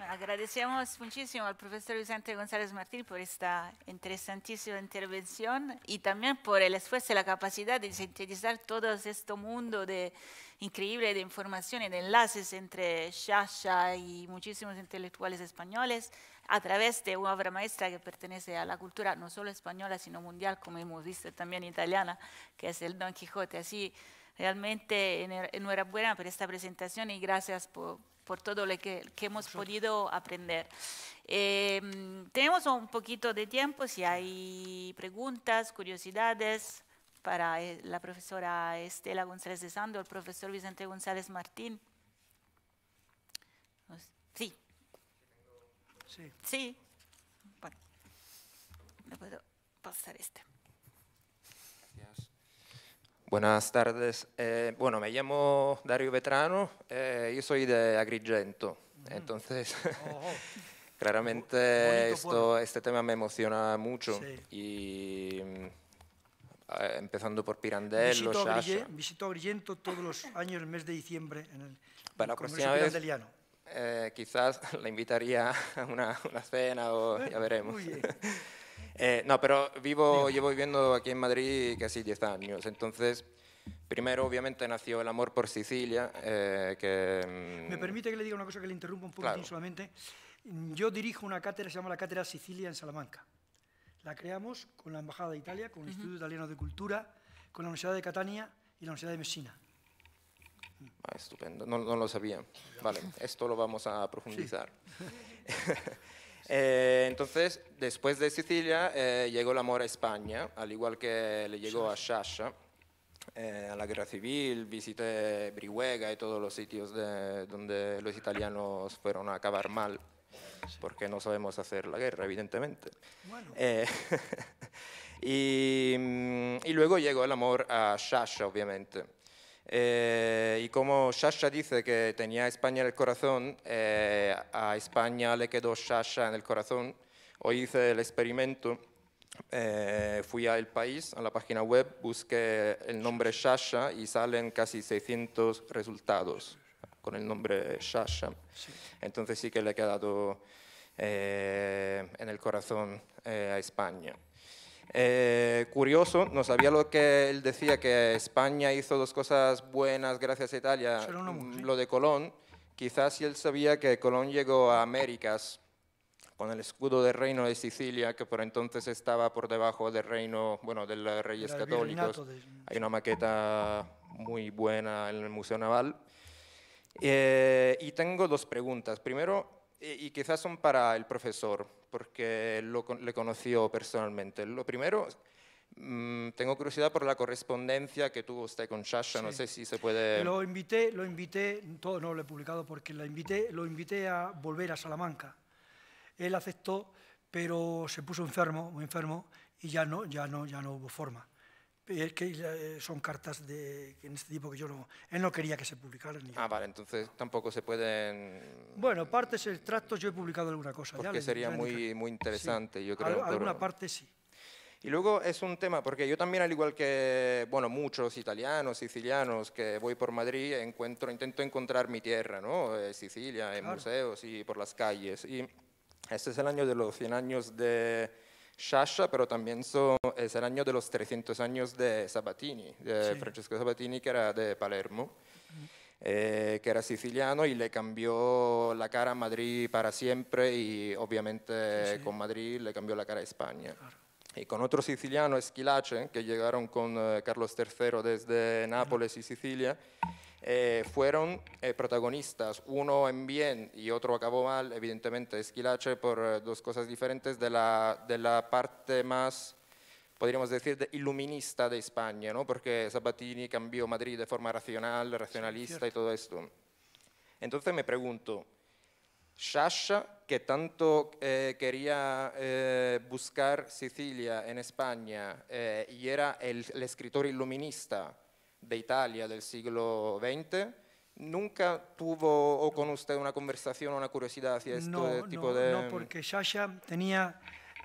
Agradecemos muchísimo al profesor Vicente González Martín por esta interesantísima intervención y también por el esfuerzo y la capacidad de sintetizar todo este mundo increíble de información y de enlaces entre Sciascia y muchísimos intelectuales españoles a través de una obra maestra que pertenece a la cultura no solo española sino mundial, como hemos visto también italiana, que es el Don Quijote. Así, realmente enhorabuena por esta presentación y gracias por todo lo que hemos podido aprender. Tenemos un poquito de tiempo, si hay preguntas, curiosidades para la profesora Estela González de Sando, el profesor Vicente González Martín. Sí. Sí. Bueno, le puedo pasar este. Gracias. Buenas tardes. Bueno, me llamo Dario Vetrano, yo soy de Agrigento, entonces claramente este tema me emociona mucho y empezando por Pirandello, Sciascia. Visito Agrigento todos los años el mes de diciembre en el Para la próxima vez quizás la invitaría a una cena o ya veremos. Muy bien. No, pero llevo viviendo aquí en Madrid casi 10 años, entonces primero obviamente nació el amor por Sicilia. ¿Me permite que le diga una cosa, que le interrumpa un poquitín solamente? Yo dirijo una cátedra, se llama la Cátedra Sicilia en Salamanca. La creamos con la Embajada de Italia, con el Instituto Italiano de Cultura, con la Universidad de Catania y la Universidad de Messina. Estupendo, no lo sabía. Vale, esto lo vamos a profundizar. Sí. Entonces, después de Sicilia, llegó el amor a España, al igual que le llegó a Sciascia. A la Guerra Civil, visité Brihuega y todos los sitios donde los italianos fueron a acabar mal, porque no sabemos hacer la guerra, evidentemente. Bueno. Y luego llegó el amor a Sciascia, obviamente. Y como Sciascia dice que tenía España en el corazón, a España le quedó Sciascia en el corazón. Hoy hice el experimento, fui a El País, a la página web, busqué el nombre Sciascia y salen casi 600 resultados con el nombre Sciascia. Sí. Entonces sí que le ha quedado en el corazón a España. Curioso, no sabía lo que él decía, que España hizo dos cosas buenas gracias a Italia, lo de Colón. Quizás si él sabía que Colón llegó a Américas con el escudo del reino de Sicilia, que por entonces estaba por debajo del reino, bueno, de los Reyes Católicos. Hay una maqueta muy buena en el Museo Naval. Y tengo dos preguntas. Primero, y quizás son para el profesor, porque le conoció personalmente. Lo primero, tengo curiosidad por la correspondencia que tuvo usted con Sciascia, sí. No sé si se puede... Lo invité, todo no lo he publicado porque lo invité a volver a Salamanca. Él aceptó, pero se puso enfermo, muy enfermo, y ya no hubo forma. Es que son cartas en este tipo que él no quería que se publicaran. Vale, entonces tampoco se pueden... Bueno, partes, extractos, yo he publicado alguna cosa. Porque sería muy interesante, sí. Yo creo. Alguna parte sí. Y luego es un tema, porque yo también, al igual que muchos italianos, sicilianos, que voy por Madrid, intento encontrar mi tierra, ¿no? Sicilia, en museos y por las calles. Y este es el año de los 100 años de Sciascia, pero también es el año de los 300 años de Sabatini, de Francesco Sabatini, que era de Palermo, que era siciliano y le cambió la cara a Madrid para siempre y obviamente con Madrid le cambió la cara a España. Claro. Y con otro siciliano, Schillace, que llegaron con Carlos III desde Nápoles y Sicilia, fueron protagonistas, uno en bien y otro acabó mal, evidentemente Schillace por dos cosas diferentes de la parte más, podríamos decir, iluminista de España, ¿no? Porque Sabatini cambió Madrid de forma racionalista y todo esto. Entonces me pregunto, Sciascia, que tanto quería buscar Sicilia en España y era el escritor iluminista de Italia del siglo XX, ¿nunca tuvo o con usted una conversación o una curiosidad hacia este tipo de...? No, porque Sciascia tenía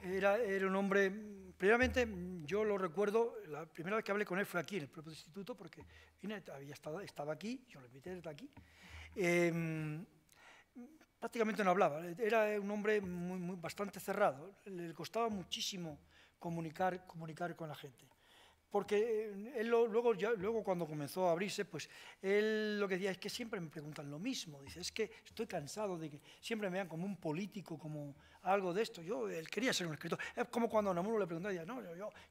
Era un hombre, primeramente yo lo recuerdo, la primera vez que hablé con él fue aquí, en el propio instituto, porque vine, estaba aquí, yo lo invité desde aquí. Prácticamente no hablaba, era un hombre bastante cerrado, le costaba muchísimo comunicar con la gente. Porque él luego cuando comenzó a abrirse, pues él lo que decía es que siempre me preguntan lo mismo. Dice, es que estoy cansado de que siempre me vean como un político, como algo de esto. Él quería ser un escritor. Es como cuando a Unamuno le preguntaba, decía, no,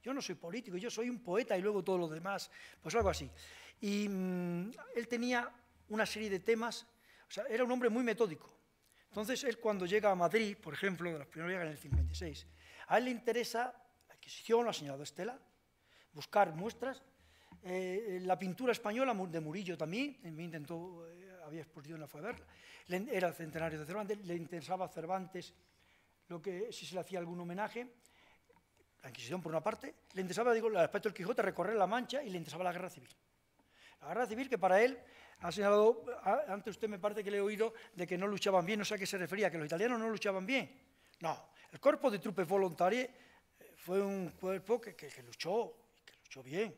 yo no soy político, yo soy un poeta y luego todo lo demás. Pues algo así. Y él tenía una serie de temas, o sea, era un hombre muy metódico. Entonces, él cuando llega a Madrid, por ejemplo, de las primeras veces en el 56, a él le interesa la Inquisición, lo ha señalado Estela, buscar muestras, la pintura española de Murillo también, había exposición, la fue a ver, era el centenario de Cervantes, le interesaba a Cervantes si se le hacía algún homenaje, la Inquisición por una parte, le interesaba, digo, el aspecto del Quijote, recorrer la Mancha, y le interesaba la Guerra Civil. La Guerra Civil que para él, ha señalado, antes usted me parece que le he oído de que no luchaban bien, no sé a qué se refería, que los italianos no luchaban bien. No, el Corpo de Truppe Volontarie fue un cuerpo que luchó bien.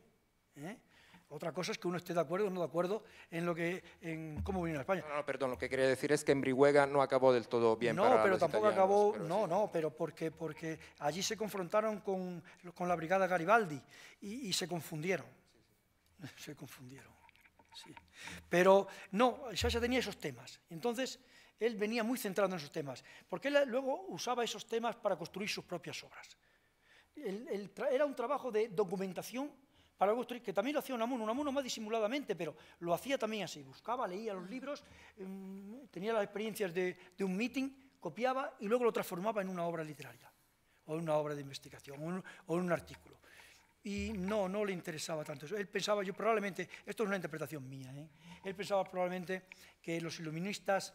Otra cosa es que uno esté de acuerdo o no de acuerdo en cómo vino a España. No, perdón, lo que quería decir es que en Brihuega no acabó del todo bien para los italianos. No, pero tampoco acabó, pero porque allí se confrontaron con la brigada Garibaldi y se confundieron. Se confundieron, sí. Pero no, Sciascia tenía esos temas. Entonces, él venía muy centrado en esos temas, porque él luego usaba esos temas para construir sus propias obras. Era un trabajo de documentación para construir, que también lo hacía Unamuno más disimuladamente, pero lo hacía también así. Buscaba, leía los libros, tenía las experiencias de un meeting, copiaba y luego lo transformaba en una obra literaria, o en una obra de investigación, o en un artículo. Y no le interesaba tanto eso. Él pensaba, probablemente, esto es una interpretación mía, él pensaba probablemente que los iluministas,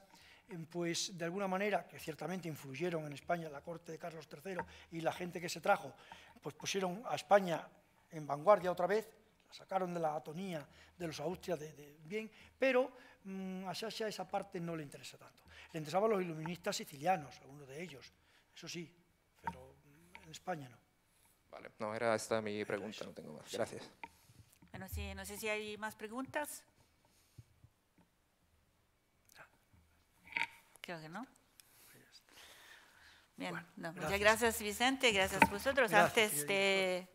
pues de alguna manera, que ciertamente influyeron en España, la corte de Carlos III y la gente que se trajo, pues pusieron a España en vanguardia otra vez, la sacaron de la atonía de los Austrias bien, pero a Sciascia esa parte no le interesa tanto. Le interesaban los iluministas sicilianos, algunos de ellos, eso sí, pero en España no. Vale, no, era esta mi pregunta, no tengo más. Gracias. Bueno, sí, no sé si hay más preguntas. Creo que no. Bien, Bueno, no, muchas gracias Vicente, gracias a vosotros. Antes de,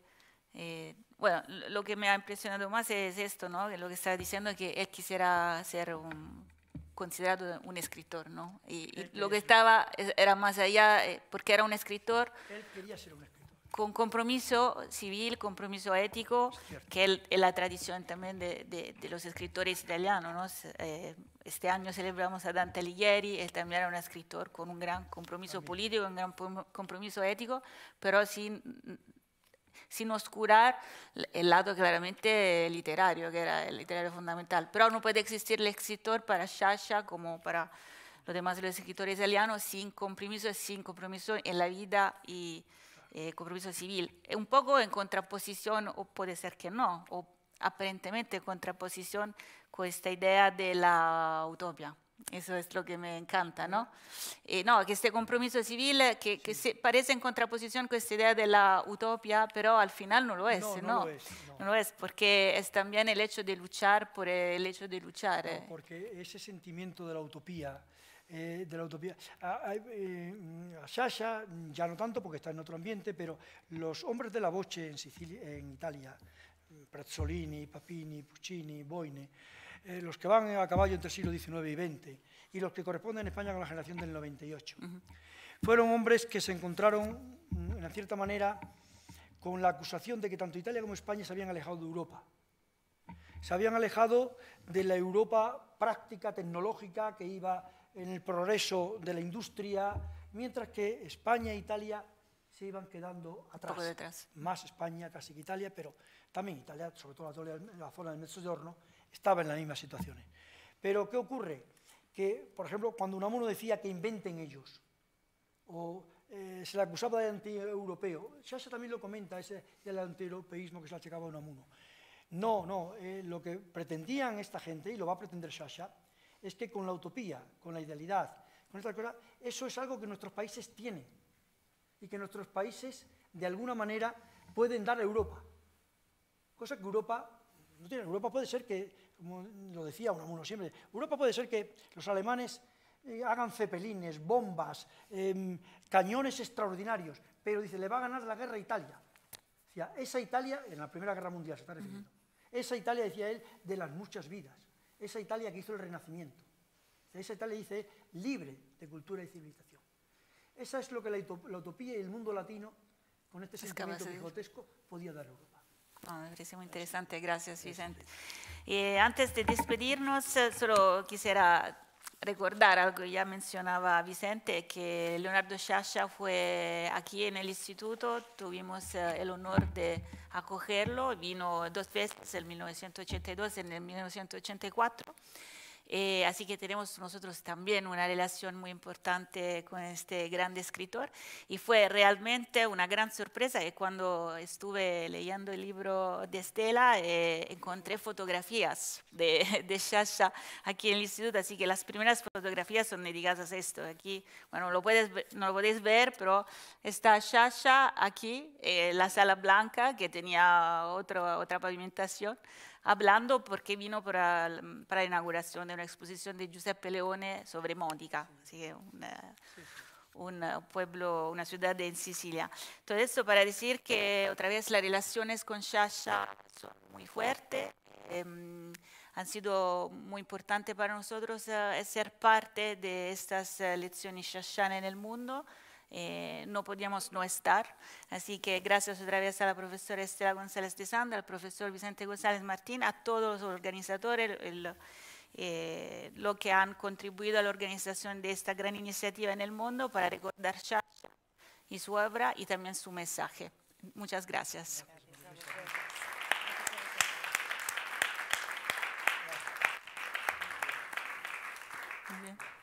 bueno, lo que me ha impresionado más es esto, ¿no? Lo que está diciendo, que él quisiera ser considerado un escritor, ¿no? Y lo que estaba era más allá, porque era un escritor. Él quería ser un escritor. Con compromiso civil, compromiso ético, que es la tradición también de los escritores italianos, ¿no? Este año celebramos a Dante Alighieri, él también era un escritor con un gran compromiso político, un gran compromiso ético, pero sin oscurar el lado claramente literario, que era el literario fundamental. Pero no puede existir el escritor para Sciascia como para los demás los escritores italianos sin compromiso en la vida y compromiso civil. Un poco en contraposición, o puede ser que no, o aparentemente en contraposición con esta idea de la utopía. Eso es lo que me encanta, ¿no? No, que este compromiso civil que parece en contraposición con esta idea de la utopía, pero al final no lo es, ¿no? No lo es, porque es también el hecho de luchar por el hecho de luchar. No, porque ese sentimiento de la utopía, a Sciascia ya no tanto porque está en otro ambiente, pero los hombres de la voce en Italia, Prezzolini, Papini, Puccini, Boine, los que van a caballo entre el siglo XIX y XX, y los que corresponden en España con la generación del 98, fueron hombres que se encontraron, en cierta manera, con la acusación de que tanto Italia como España se habían alejado de Europa. Se habían alejado de la Europa práctica, tecnológica, que iba en el progreso de la industria, mientras que España e Italia se iban quedando atrás. Un poco detrás. Más España casi que Italia, pero también Italia, sobre todo la zona del Mezzogiorno, estaba en las mismas situaciones. Pero ¿qué ocurre? Que, por ejemplo, cuando Unamuno decía que inventen ellos, o se le acusaba de anti-europeo, Sciascia también lo comenta, ese del anti-europeísmo que se le achacaba a Unamuno. No, lo que pretendían esta gente, y lo va a pretender Sciascia, es que con la utopía, con la idealidad, con esta cosa, eso es algo que nuestros países tienen. y que nuestros países, de alguna manera, pueden dar a Europa. Cosa que Europa no tiene. Europa puede ser que, como lo decía uno siempre, Europa puede ser que los alemanes hagan cepelines, bombas, cañones extraordinarios, pero dice, le va a ganar la guerra a Italia. Decía, esa Italia, en la Primera Guerra Mundial se está refiriendo, esa Italia, decía él, de las muchas vidas, esa Italia que hizo el Renacimiento, esa Italia, dice, libre de cultura y civilización. Esa es lo que la utopía y el mundo latino, con este sentimiento quijotesco, podía dar a Europa. Me parece muy interesante, gracias Vicente. Antes de despedirnos, solo quisiera recordar algo que ya mencionaba Vicente, que Leonardo Sciascia fue aquí en el instituto, tuvimos el honor de acogerlo, vino 2 veces, en 1982 y en 1984. Así que tenemos nosotros también una relación muy importante con este gran escritor y fue realmente una gran sorpresa que cuando estuve leyendo el libro de Stella encontré fotografías de Sciascia aquí en el instituto, así que las primeras fotografías son dedicadas a esto. Aquí, bueno, no lo podéis ver, pero está Sciascia aquí, la sala blanca que tenía otra pavimentación, hablando porque vino para la inauguración de una exposición de Giuseppe Leone sobre Modica, así que un pueblo, una ciudad en Sicilia. Todo esto para decir que otra vez las relaciones con Sciascia son muy fuertes, han sido muy importantes para nosotros ser parte de estas lecciones sciascianas en el mundo. No podíamos no estar, así que gracias otra vez a la profesora Estela González de Sanda, al profesor Vicente González Martín, a todos los organizadores, lo que han contribuido a la organización de esta gran iniciativa en el mundo para recordar Sciascia y su obra y también su mensaje. Muchas gracias. Muy bien.